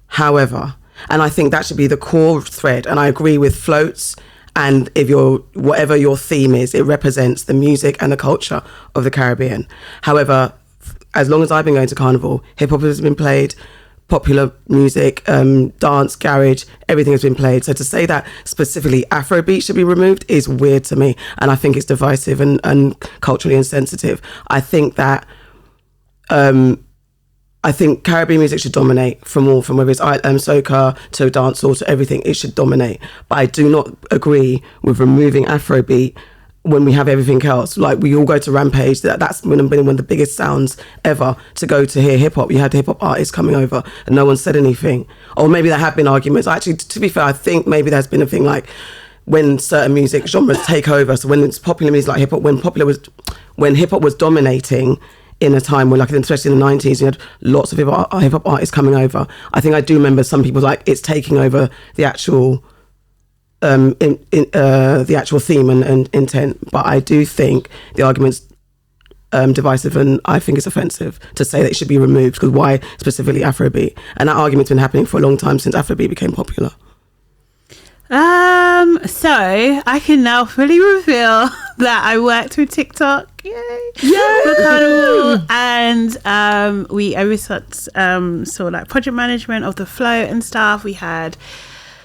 However, and I think that should be the core thread, and I agree with floats, and if whatever your theme is, it represents the music and the culture of the Caribbean. However, as long as I've been going to Carnival, hip hop has been played, popular music, dance, garage, everything has been played. So to say that specifically Afrobeat should be removed is weird to me, and I think it's divisive and culturally insensitive. I think that I think Caribbean music should dominate from whether it's soca to dancehall to everything. It should dominate. But I do not agree with removing Afrobeat when we have everything else. Like, we all go to Rampage. That's been one of the biggest sounds ever to go to hear hip hop. You had hip hop artists coming over and no one said anything. Or maybe there have been arguments. Actually, to be fair, I think maybe there's been a thing like when certain music genres take over. So when it's popular music like hip hop, when hip hop was dominating in a time when, like, especially in the 90s, you had lots of hip hop artists coming over. I think I do remember some people like it's taking over the actual the actual theme and intent. But I do think the argument's divisive, and I think it's offensive to say that it should be removed, because why specifically Afrobeat? And that argument's been happening for a long time since Afrobeat became popular. So I can now fully reveal that I worked with TikTok. Yay! For Carnival, and we oversaw like project management of the float and stuff. We had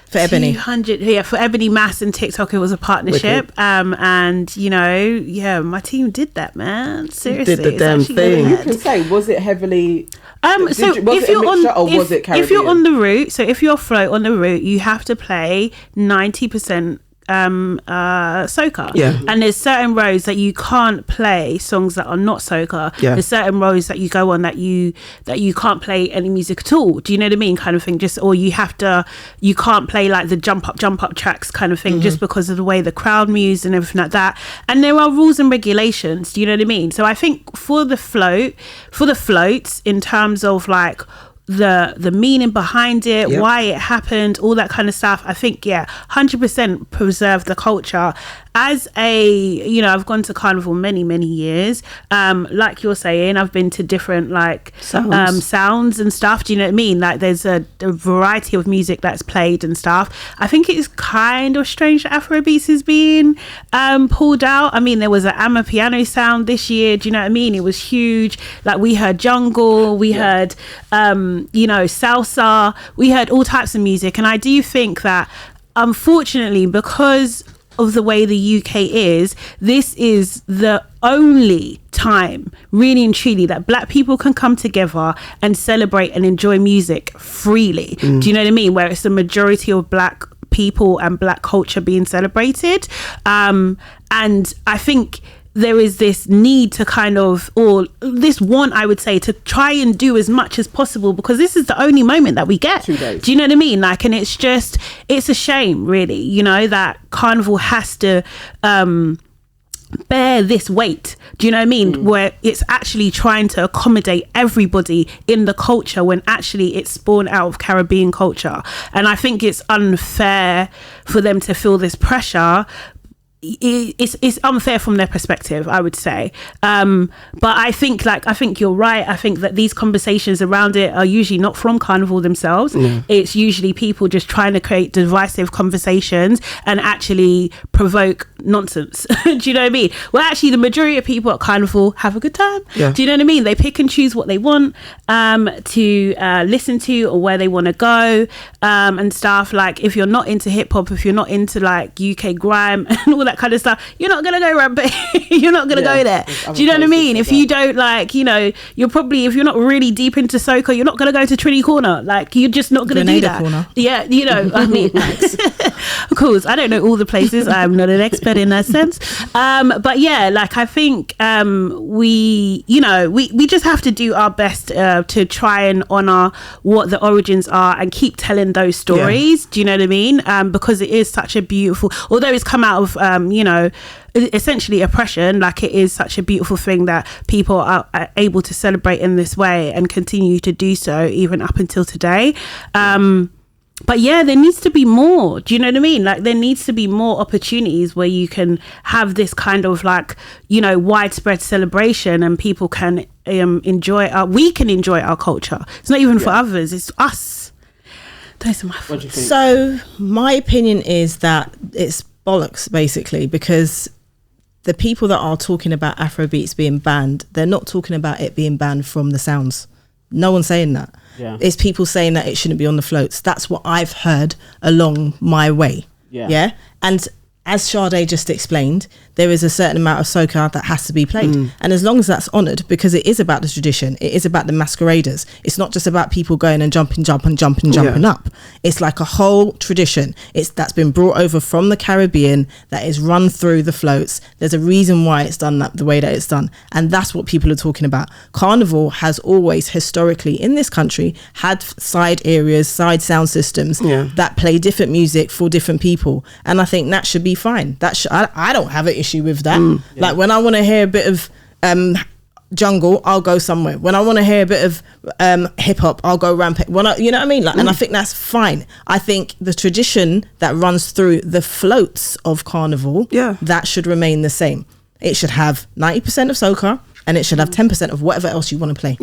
for Ebony. 200, for Ebony Mass and TikTok. It was a partnership. Wicked. And my team did that, man. Seriously, Did the it's damn actually thing. You good. can say, was it heavily... So was it if a you're on, mixture, or was it if you're Caribbean? on the route, so if you're float on the route, you have to play 90% soca. Yeah. And there's certain roads that you can't play songs that are not soca. Yeah. There's certain roads that you go on that you can't play any music at all. Do you know what I mean? Kind of thing. Just, or you can't play like the jump up tracks kind of thing, just because of the way the crowd moves and everything like that. And there are rules and regulations. Do you know what I mean? So I think for the floats, in terms of like the meaning behind it, why it happened, all that kind of stuff, I think 100% preserve the culture. As I've gone to Carnival many years, like you're saying, I've been to different like sounds and stuff. Do you know what I mean? Like there's a variety of music that's played and stuff. I think it's kind of strange that Afrobeats is being pulled out. I mean, there was an Amapiano sound this year. Do you know what I mean? It was huge. Like we heard jungle, we heard salsa, we heard all types of music. And I do think that unfortunately, because of the way the UK is, this is the only time really and truly that black people can come together and celebrate and enjoy music freely. Do you know what I mean? Where it's the majority of black people and black culture being celebrated. And I think there is this need to kind of, or this want, I would say, to try and do as much as possible, because this is the only moment that we get. 2 days. Do you know what I mean? Like, and it's a shame really, that Carnival has to bear this weight. Do you know what I mean? Where it's actually trying to accommodate everybody in the culture when actually it's spawned out of Caribbean culture. And I think it's unfair for them to feel this pressure. It's unfair from their perspective, I would say, but I think you're right. I think that these conversations around it are usually not from Carnival themselves. It's usually people just trying to create divisive conversations and actually provoke nonsense. Do you know what I mean? Well, actually the majority of people at Carnival have a good time. Do you know what I mean? They pick and choose what they want to listen to, or where they want to go, and stuff. Like if you're not into hip hop, if you're not into like UK grime and all that kind of stuff, you're not gonna go rampant. You're not gonna go there. Do you know what I mean? If you don't like, you're probably, if you're not really deep into soca, you're not gonna go to Trinity Corner. Like you're just not gonna do that. Corner. Yeah, I mean, of course, I don't know all the places. I'm not an expert in that sense. But yeah, like I think we just have to do our best to try and honor what the origins are and keep telling those stories. Do you know what I mean? Because it is such a beautiful, although it's come out of essentially oppression, like it is such a beautiful thing that people are able to celebrate in this way and continue to do so even up until today. But yeah, there needs to be more. Do you know what I mean? Like there needs to be more opportunities where you can have this kind of like, widespread celebration, and people can we can enjoy our culture. It's not even for others, it's us. Those are my thoughts. What do you think? So my opinion is that it's bollocks, basically, because the people that are talking about Afrobeats being banned, they're not talking about it being banned from the sounds. No one's saying that. It's people saying that it shouldn't be on the floats. That's what I've heard along my way. Yeah. And as Sade just explained, there is a certain amount of soca that has to be played. And as long as that's honoured, because it is about the tradition, it is about the masqueraders. It's not just about people going and jumping up. It's like a whole tradition. That's been brought over from the Caribbean, that is run through the floats. There's a reason why it's done the way that it's done. And that's what people are talking about. Carnival has always historically in this country had side areas, side sound systems that play different music for different people. And I think that should be fine. I don't have an issue with that. Like when I want to hear a bit of jungle, I'll go somewhere. When I want to hear a bit of hip hop, I'll go rampant. You know what I mean? Like, and I think that's fine. I think the tradition that runs through the floats of Carnival, that should remain the same. It should have 90% of soca, and it should have 10% of whatever else you want to play.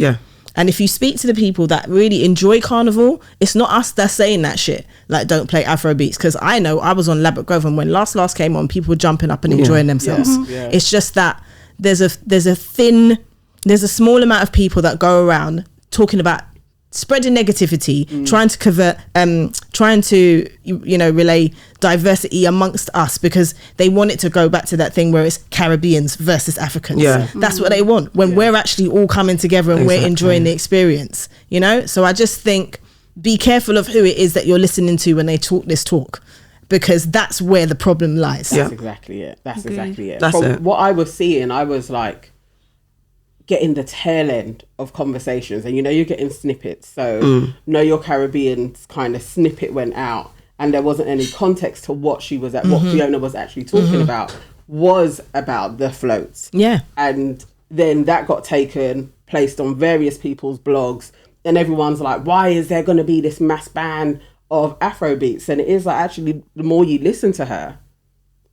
And if you speak to the people that really enjoy Carnival, it's not us that's saying that shit, like don't play Afrobeats. Because I know I was on Labrador Grove, and when Last came on, people were jumping up and enjoying themselves. It's just that there's a small amount of people that go around talking about spreading negativity, trying to relay diversity amongst us, because they want it to go back to that thing where it's Caribbeans versus Africans. That's what they want, when we're actually all coming together and we're enjoying the experience, so I just think be careful of who it is that you're listening to when they talk this talk, because that's where the problem lies. That's exactly it. That's exactly it. That's From it. what I was seeing, I was like getting the tail end of conversations, and you're getting snippets. So Know Your Caribbean's kind of snippet went out, and there wasn't any context to what she was what Fiona was actually talking about, was about the floats. Yeah. And then that got taken, placed on various people's blogs, and everyone's like, why is there going to be this mass ban of Afro beats? And it is like, actually, the more you listen to her,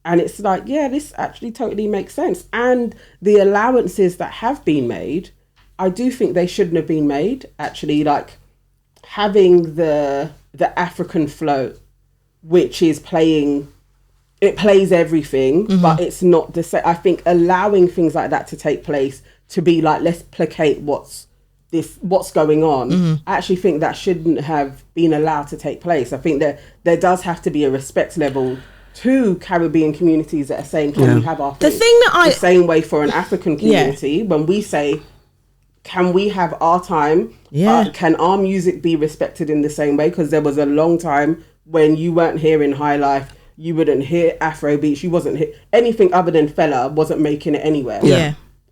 and it's like, yeah, this actually totally makes sense. And the allowances that have been made, I do think they shouldn't have been made. Actually, like having the African float, which is playing, it plays everything, but it's not the same. I think allowing things like that to take place, to be like, let's placate what's going on, I actually think that shouldn't have been allowed to take place. I think that there does have to be a respect level to Caribbean communities that are saying, can we have our thing? The same way for an African community, when we say, can we have our time? Can our music be respected in the same way? Because there was a long time when you weren't hearing High Life, you wouldn't hear Afro beats, you wasn't hear anything other than Fella wasn't making it anywhere.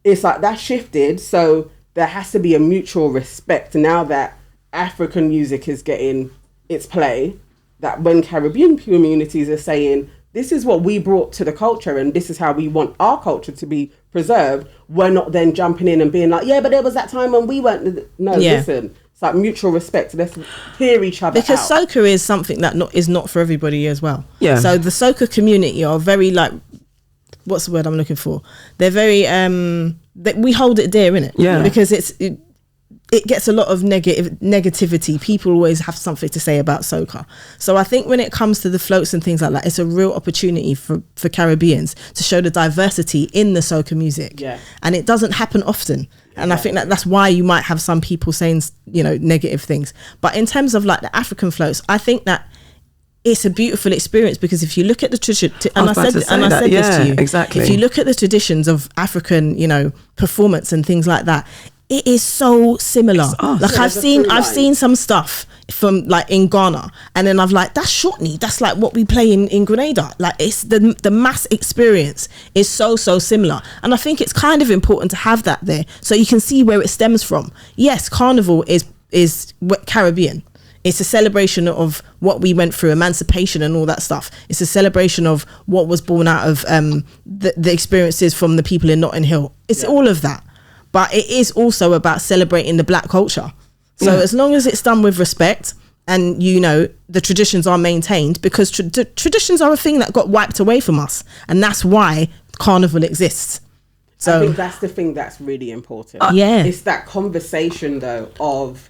It's like that shifted, so there has to be a mutual respect now that African music is getting its play, that when Caribbean communities are saying, this is what we brought to the culture and this is how we want our culture to be preserved, we're not then jumping in and being like, yeah, but there was that time when we weren't. No, listen, it's like mutual respect. Let's hear each other because out. soca is something that is not for everybody as well. So the soca community are very like, what's the word I'm looking for? They're very we hold it dear, innit? Because it gets a lot of negativity. People always have something to say about soca. So I think when it comes to the floats and things like that, it's a real opportunity for Caribbeans to show the diversity in the soca music. And it doesn't happen often. And I think that's why you might have some people saying, negative things. But in terms of like the African floats, I think that it's a beautiful experience, because if you look at the tradition, and I said this to you, exactly. If you look at the traditions of African, performance and things like that, it is so similar. Like I've seen some stuff from like in Ghana, and then I've like, that's shortney, that's like what we play in Grenada. Like it's the mass experience is so similar, and I think it's kind of important to have that there so you can see where it stems from. Yes, Carnival is Caribbean. It's a celebration of what we went through, emancipation and all that stuff. It's a celebration of what was born out of the experiences from the people in Notting Hill. It's all of that. But it is also about celebrating the black culture. So as long as it's done with respect and, the traditions are maintained, because traditions are a thing that got wiped away from us. And that's why Carnival exists. So I think that's the thing that's really important. It's that conversation, though, of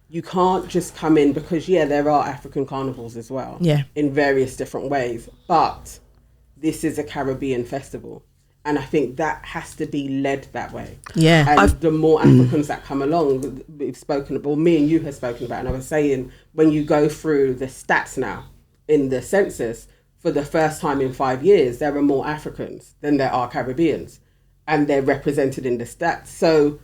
you can't just come in, because, there are African carnivals as well. In various different ways. But this is a Caribbean festival. And I think that has to be led that way. And the more Africans that come along, we've spoken about, me and you have spoken about, and I was saying, when you go through the stats now in the census, for the first time in 5 years, there are more Africans than there are Caribbeans, and they're represented in the stats. So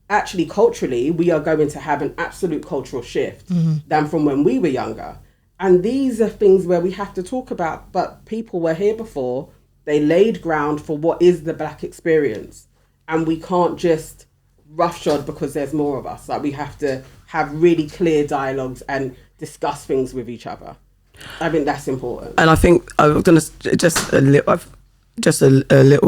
actually, culturally, we are going to have an absolute cultural shift than from when we were younger. And these are things where we have to talk about, but people were here before. They laid ground for what is the black experience, and we can't just roughshod because there's more of us. Like, we have to have really clear dialogues and discuss things with each other. I think that's important. And I think I'm going to just a little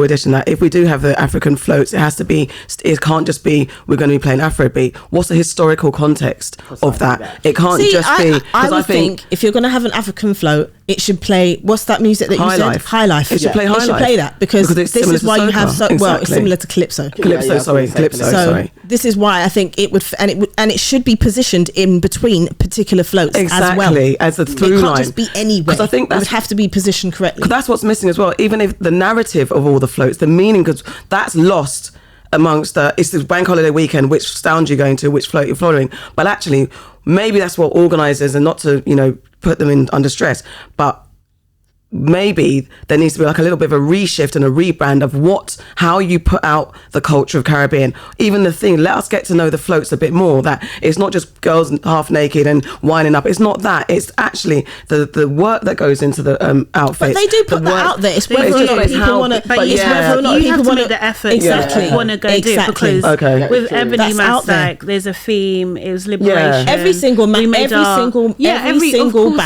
addition, that if we do have the African floats, it can't just be we're going to be playing Afrobeat. What's the historical context of that? It can't just be. I would think if you're going to have an African float, it should play, what's that music that you said? High Life. It should play High Life. It should play that, because this is why you have it's similar to Calypso. Calypso. This is why I think it would, and it should be positioned in between particular floats as well. As a through line. It can't just be anywhere. Because I think it would have to be positioned correctly. Because that's what's missing as well. Even if the narrative of all the floats, the meaning, because that's lost amongst it's the bank holiday weekend, which sound you're going to, which float you're following. But actually, maybe that's what organisers, and not to put them in under stress, but maybe there needs to be like a little bit of a reshift and a rebrand of how you put out the culture of Caribbean. Even the thing, let us get to know the floats a bit more, that it's not just girls half naked and winding up. It's not that. It's actually the work that goes into the outfits. But they do put that out there. It's whether or not people want to. But it's whether or not you people have to want make the effort exactly to want to go do it, because with Ebony That's out Mass, there. like there's a theme. It was liberation. Every single band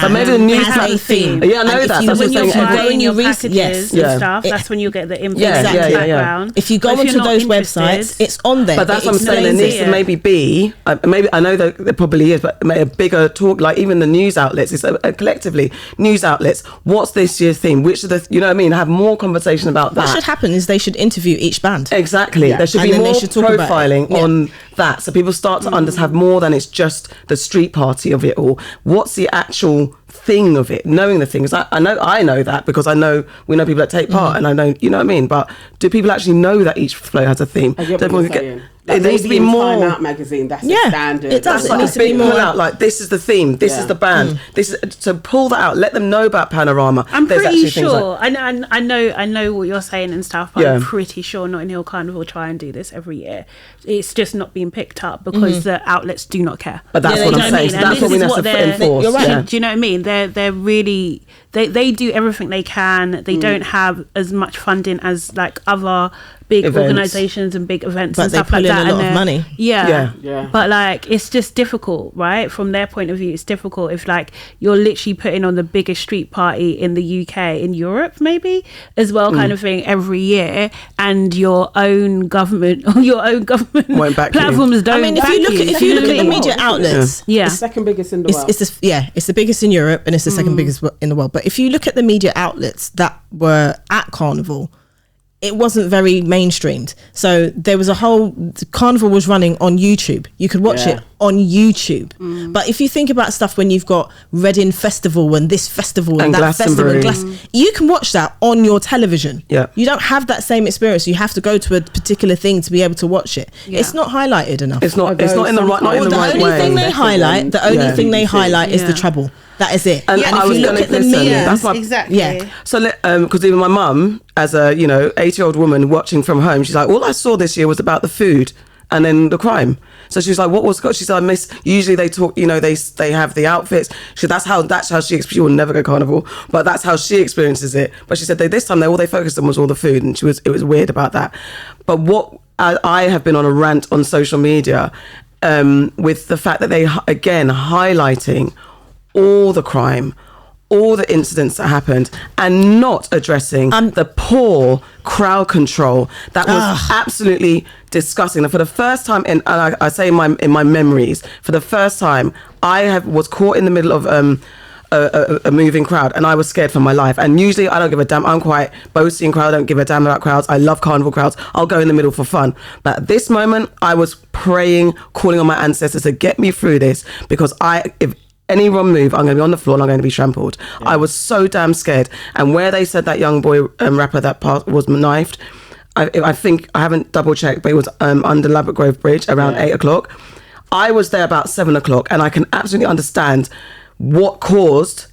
But maybe the new has a theme. Yeah, I know that. That's When what you're I'm saying. buying your Yes. packages and stuff, that's when you get the info background. If you go onto those websites, it's on there. But that's what I'm saying. There needs to maybe be, maybe I know that there probably is, but a bigger talk, like even the news outlets, it's collectively news outlets. What's this year's theme? Which of the, you know what I mean? Have more conversation about that. What should happen is they should interview each band. Exactly. There should be more profiling on that, so people start to have more than it's just the street party of it all. What's the actual thing of it? Knowing the things. I know that because we know people that take part, and I know, you know what I mean. But do people actually know that each flow has a theme? It needs to be more. Time Out magazine. That's the standard. It does. That's like a big pull out. Like, this is the theme. This is the band. This is to pull that out. Let them know about Panorama. I'm pretty sure. I know what you're saying and stuff. But I'm pretty sure Notting Hill Carnival try and do this every year. It's just not being picked up because the outlets do not care. But that's what I'm saying. So that's what we have to enforce. You're right. Do you know what I mean? They're really they do everything they can. They don't have as much funding as like other big organizations and big events and stuff like that. But they pull in a lot of money. Yeah. But like, it's just difficult, right? From their point of view, it's difficult if like you're literally putting on the biggest street party in the UK, in Europe maybe as well, kind of thing, every year, and your own government platforms don't. I mean, if you look at the media outlets, it's the second biggest in the world. It's the biggest in Europe and it's the second biggest in the world. But if you look at the media outlets that were at Carnival, it wasn't very mainstreamed. So there was Carnival was running on YouTube. You could watch it on YouTube. But if you think about stuff when you've got Reading Festival and this festival and that festival, you can watch that on your television. Yeah. You don't have that same experience. You have to go to a particular thing to be able to watch it. Yeah. It's not highlighted enough. It's not in the right way. The only thing they highlight is the treble. That is it. And if you look at the media, that's my, exactly. Yeah. So, because even my mum, as a 80-year-old woman watching from home, she's like, all I saw this year was about the food and then the crime. So she was like, what was Scott? She said, usually they talk, they have the outfits. She said, that's how she will never go Carnival, but that's how she experiences it. But she said this time all they focused on was all the food, and it was weird about that. But what I have been on a rant on social media with the fact that they again highlighting all the crime, all the incidents that happened, and not addressing the poor crowd control that was absolutely disgusting. And for the first time, I say in my memories, for the first time, was caught in the middle of a moving crowd, and I was scared for my life. And usually I don't give a damn. I'm quite boasty in crowd. I don't give a damn about crowds. I love Carnival crowds. I'll go in the middle for fun. But at this moment, I was praying, calling on my ancestors to get me through this, because if any wrong move, I'm going to be on the floor and I'm going to be trampled. Yeah. I was so damn scared. And where they said that young boy rapper that was knifed, I think, I haven't double checked, but it was under Ladbroke Grove Bridge around 8 o'clock. I was there about 7 o'clock, and I can absolutely understand what caused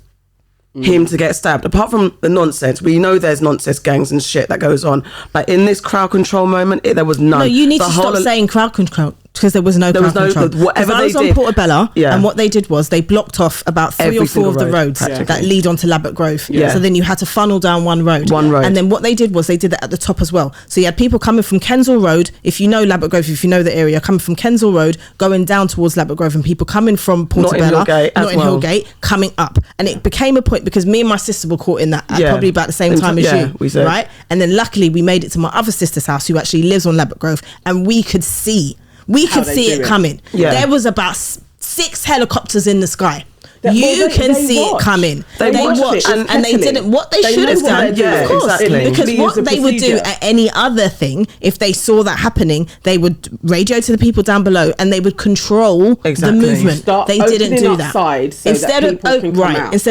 him to get stabbed. Apart from the nonsense, we know there's nonsense gangs and shit that goes on, but in this crowd control moment, there was none. No, you need to stop saying crowd control, because there was no crowd control. Whatever I was they on Portobello, and what they did was they blocked off about 3 or 4 of the roads that lead onto Ladbroke Grove. Yeah. So then you had to funnel down one road. And then what they did was they did that at the top as well. So you had people coming from Kensal Road, if you know Ladbroke Grove, if you know the area, coming from Kensal Road, going down towards Ladbroke Grove, and people coming from Portobello, Notting Hill Gate, coming up. And it became a point, because me and my sister were caught in that at probably about the same time as you, right? And then luckily we made it to my other sister's house, who actually lives on Ladbroke Grove, and we could see it coming. There was about 6 helicopters in the sky. You can see it coming. They watched and they didn't. What they should have done, of course, because what they would do at any other thing, if they saw that happening, they would radio to the people down below and they would control the movement. They didn't do that. Instead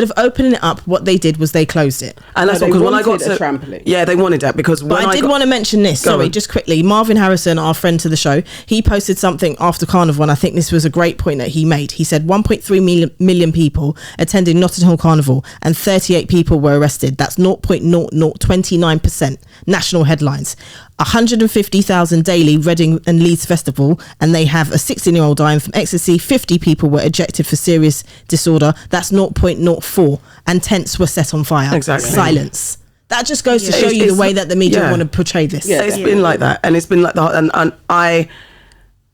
of opening it up, what they did was they closed it. And that's because when I got to trampoline, they wanted that, because when I did want to mention this. Sorry, just quickly, Marvin Harrison, our friend to the show, he posted something after Carnival, and I think this was a great point that he made. He said 1.3 million people attending Notting Hill Carnival and 38 people were arrested. That's 0.0029% national headlines. 150,000 daily Reading and Leeds Festival, and they have a 16-year-old dying from ecstasy. 50 people were ejected for serious disorder. That's 0.04, and tents were set on fire. Exactly. Silence. That just goes to show you the way that the media want to portray this. Yeah, it's been like that, and it's been like that, and I.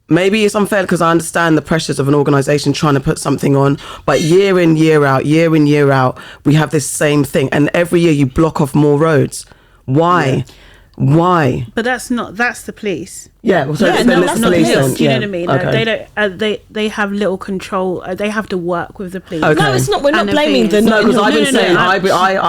Maybe it's unfair because I understand the pressures of an organisation trying to put something on, but year in, year out, we have this same thing, and every year you block off more roads. Why? Yeah. Why? But that's the police. Yeah, well, so Yeah, then no, it's that's the not police. the Then. Do you know what I mean? Like, Okay. they have little control. They have to work with the police. Okay. No, it's not. We're not And the blaming the thing is- No, because I've been no, saying I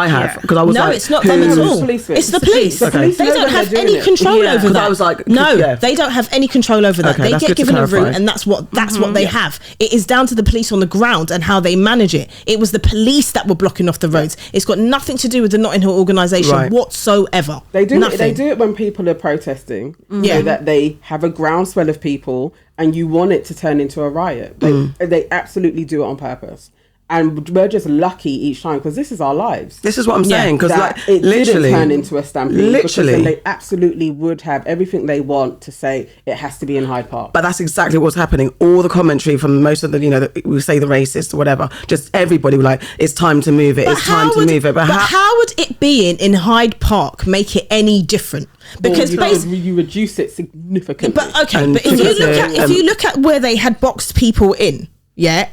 have because I was No, like, it's not them at all. police? It's the police. The police They know don't when have they're any doing it. control Yeah. over 'Cause that. I was like, no, yeah. they don't have any control over that. Okay, They that's get good to given a route, clarify. and that's what they have. It is down to the police on the ground and how they manage it. It was the police that were blocking off the roads. It's got nothing to do with the Notting Hill organisation Right. whatsoever. They do nothing. it when people are protesting. Yeah. So that they have a groundswell of people and you want it to turn into a riot. They absolutely do it on purpose. And we're just lucky each time because this is our lives. this is what I'm saying because That like it literally didn't turn into a stampede. Literally. Because then they absolutely would have everything they want to say it has to be in Hyde Park. But that's exactly what's happening. All the commentary from most of the, we say the racists or whatever, just everybody were like, it's time to move it. It's time to move it. But how would it being in Hyde Park make it any different? Because you reduce it significantly. But okay, And but if you look at where they had boxed people in,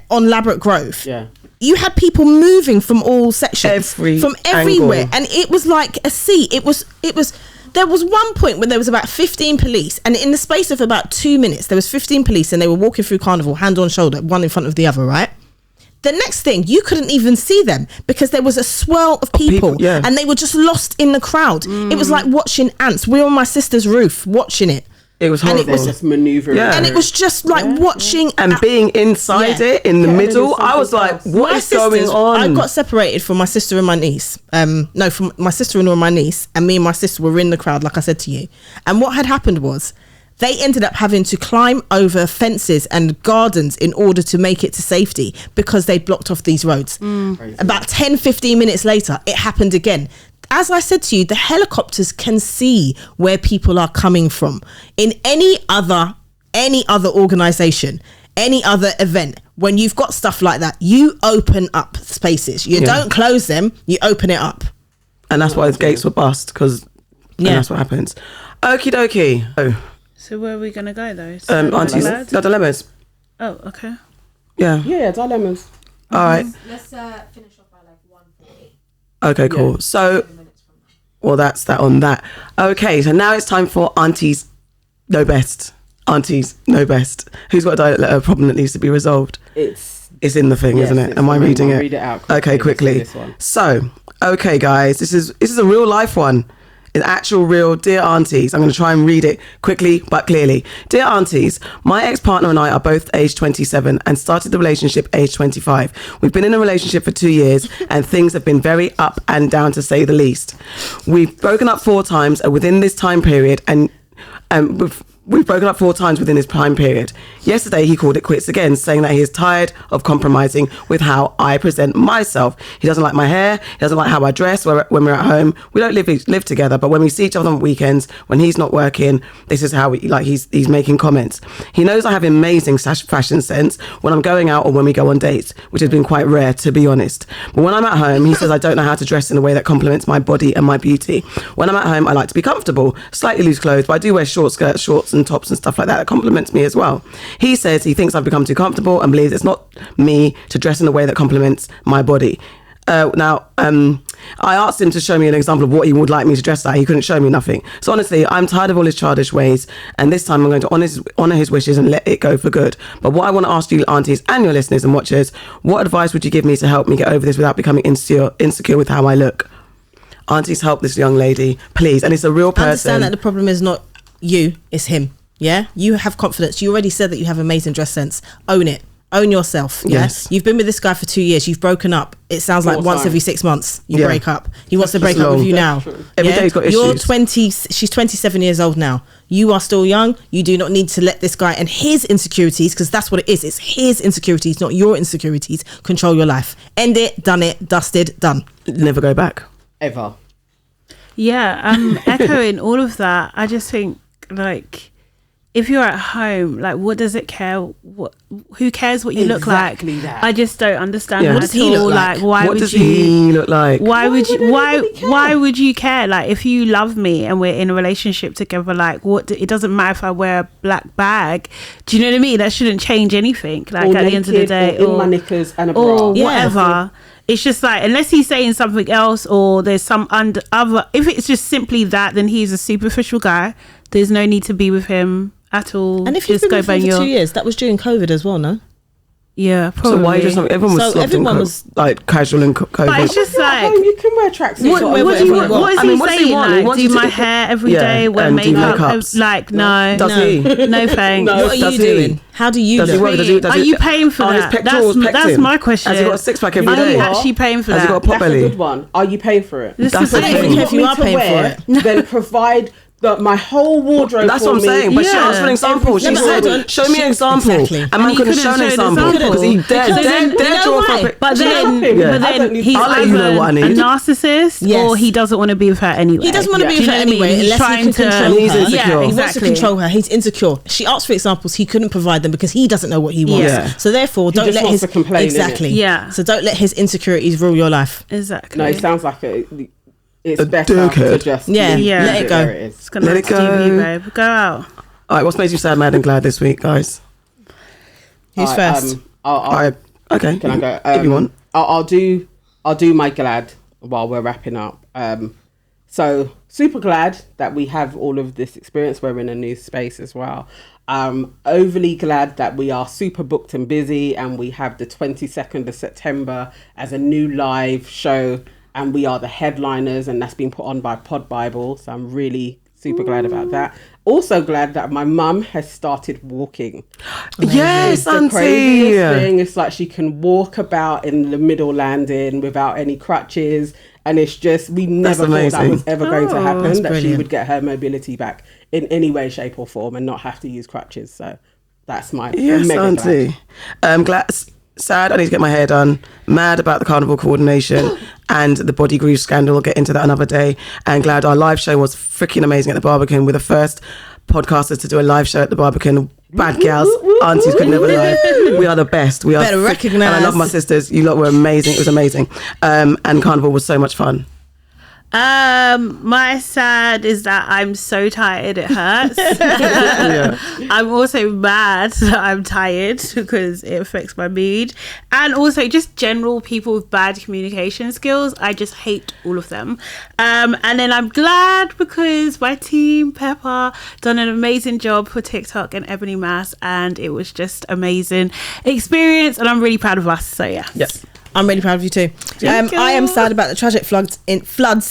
on Labrador Grove, you had people moving from all sections, from everywhere, angle. and it was like a sea. It was. There was one point when there was about 15 police, and in the space of about 2 minutes, there was 15 police, and they were walking through Carnival, hand on shoulder, one in front of the other, right? The next thing, you couldn't even see them because there was a swirl of people, and they were just lost in the crowd. It was like watching ants. We were on my sister's roof watching it. It was horrible. And it was just maneuvering. Yeah. And it was just like watching... And being inside it, in the middle, I was like, what is going on? I got separated from my sister and my niece. From my sister-in-law and my niece. And me and my sister were in the crowd, like I said to you. And what had happened was, they ended up having to climb over fences and gardens in order to make it to safety because they blocked off these roads. About 10, 15 minutes later, it happened again. As I said to you, the helicopters can see where people are coming from. In any other organisation, any other event, when you've got stuff like that, you open up spaces. You don't close them, you open it up. And that's why the gates were bust, because that's what happens. Okie dokie. Oh. So where are we going to go though? Aunties, the dilemmas. Oh, okay. Yeah. Yeah, dilemmas. All right. Let's finish off by like 1:40. Okay, cool. So, well, that's that on that. Okay, so now it's time for Aunties Know Best. Aunties Know Best. Who's got a problem that needs to be resolved? It's in the thing, isn't it? Am I reading it? Read it out. Okay, quickly. This one. So, okay, guys, this is a real life one. An actual real Dear Aunties. I'm going to try and read it quickly but clearly. Dear Aunties, my ex-partner and I are both aged 27 and started the relationship aged 25. We've been in a relationship for 2 years and things have been very up and down to say the least. We've broken up 4 times within this time period and we've broken up 4 times within this time period. Yesterday, he called it quits again, saying that he is tired of compromising with how I present myself. He doesn't like my hair. He doesn't like how I dress when we're at home. We don't live together, but when we see each other on weekends, when he's not working, this is how he's making comments. He knows I have amazing fashion sense when I'm going out or when we go on dates, which has been quite rare, to be honest. But when I'm at home, he says I don't know how to dress in a way that complements my body and my beauty. When I'm at home, I like to be comfortable, slightly loose clothes, but I do wear short skirts, shorts and tops and stuff like that complements me as well. He says he thinks I've become too comfortable and believes it's not me to dress in a way that complements my body. I asked him to show me an example of what he would like me to dress like. He couldn't show me nothing. So honestly, I'm tired of all his childish ways, and this time I'm going to honour his wishes and let it go for good. But what I want to ask you, Aunties, and your listeners and watchers, what advice would you give me to help me get over this without becoming insecure with how I look? Aunties, help this young lady, please. And it's a real person. Understand that the problem is not you, it's him. Yeah, you have confidence. You already said that you have amazing dress sense. Own it. Own yourself. Yeah? Yes. You've been with this guy for 2 years. You've broken up. It sounds like More once time. every 6 months you Yeah. break up. He wants to break That's up with long. you now. Every day he's got You're issues. 20. She's 27 years old now. You are still young. You do not need to let this guy and his insecurities, because that's what it is. It's his insecurities, not your insecurities, control your life. End it. Done it. Dusted. Done. Never go back. Ever. Yeah, echoing all of that. I just think, like, if you're at home, like, what does it care? Who cares what you look like? Exactly that. I just don't understand. Yeah. What What does does he look like? Why What would does you? he look like? Why would you? would Why? anybody care? Why would you care? Like, if you love me and we're in a relationship together, like, it doesn't matter if I wear a black bag. Do you know what I mean? That shouldn't change anything. Like, Or at the end of the naked, day, or in my knickers and a bra. or Yeah. whatever. It's just like, unless he's saying something else or there's some other, if it's just simply that, then he's a superficial guy. There's no need to be with him at all. And if you've just been with him your for 2 years, that was during COVID as well, no? yeah, probably. So why you just everyone was So slobbed everyone in was- like casual and COVID. But it's just If you're at like, home, you can wear tracksuits. what, or what, do whatever you, you what want. is I mean, he what does he saying? want? He Like, wants do you my to- hair every Yeah, day, wear and do makeup. makeups. Like, no, Does No. he? no thanks. No. What are Does you he? doing? How do you Does do he it? work? Does Are he- you paying for Are his that? pectorals That's pectin? my question. Has he got a six-pack every Are day? you actually paying for Has that? he got a pot That's a belly? good one. Are you paying for it? This That's is the the thing. I don't thing. even care if you are paying for it. Then provide my whole wardrobe. That's for what I'm me. saying. But she Yeah. asked for an example. She No, but said, hold on. show me an example. Exactly. And man he couldn't couldn't show an show an example. example. Because he Because dead then- you know draw why? for But She then, help him. Yeah. but I don't then need he's to- I'll let you know what I either a need. narcissist Yes. or he doesn't want to be with her anyway. He doesn't want to be Yeah. with Do her you know what I mean? anyway He's unless he trying can to- control And he's her. insecure. Yeah, He wants to exactly. control her. He's insecure. She asked for examples. He couldn't provide them because he doesn't know what he wants. Yeah. So therefore, don't just let wants his to complain, innit? exactly. Yeah. So don't let his insecurities rule your life. Exactly. No, it sounds like it's A better dickhead. to just Yeah, leave let it go. where it is. It's gonna Let have it to do go. you, babe. Go out. All right, what's made you sad, mad, and glad this week, guys? Who's Alright, first? Okay. Can I go? If you want. I'll do my glad while we're wrapping up. So super glad that we have all of this experience. We're in a new space as well. Overly glad that we are super booked and busy, and we have the 22nd of September as a new live show, and we are the headliners, and that's been put on by Pod Bible. So I'm really super glad about that. Also glad that my mum has started walking. Yes, It's the craziest Auntie. thing. It's like she can walk about in the middle landing without any crutches. And it's just, we never thought that amazing. was ever going to happen, that's that she brilliant. would get her mobility back in any way, shape or form and not have to use crutches. So that's my Yes, mega Auntie. Sad, I need to get my hair done. Mad about the carnival coordination and the body groove scandal. We'll get into that another day. And glad our live show was freaking amazing at the Barbican. We're the first podcasters to do a live show at the Barbican. Bad gals, aunties could never lie. We are the best. We are Better recognise. And I love my sisters. You lot were amazing. It was amazing. And carnival was so much fun. My sad is that I'm so tired it hurts. I'm also mad that I'm tired because it affects my mood, and also just general people with bad communication skills. I just hate all of them. And then I'm glad because my team Pepper done an amazing job for TikTok and Ebony Mass, and it was just amazing experience, and I'm really proud of us. So yeah. Yes. I'm really proud of you too. I am sad about the tragic floods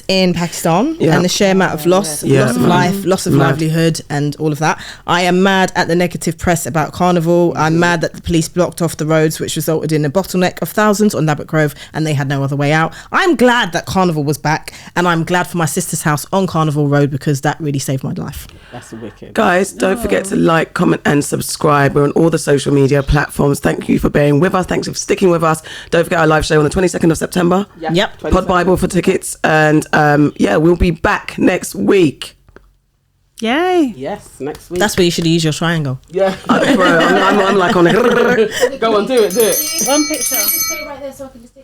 in Pakistan Yeah. and the sheer amount of loss, Yeah. loss of life, loss of Mad. livelihood, and all of that. I am mad at the negative press about Carnival. I'm mad that the police blocked off the roads, which resulted in a bottleneck of thousands on Nabbit Grove, and they had no other way out. I'm glad that Carnival was back, and I'm glad for my sister's house on Carnival Road because that really saved my life. That's wicked. Guys, don't forget to like, comment, and subscribe. We're on all the social media platforms. Thank you for bearing with us. Thanks for sticking with us. Don't forget our live show on the 22nd of September. Yep. Pod Bible for tickets. And we'll be back next week. Yay. Yes, next week. That's where you should use your triangle. yeah. Bro, I'm like on it. Go on, do it. One picture. Just stay right there so I can just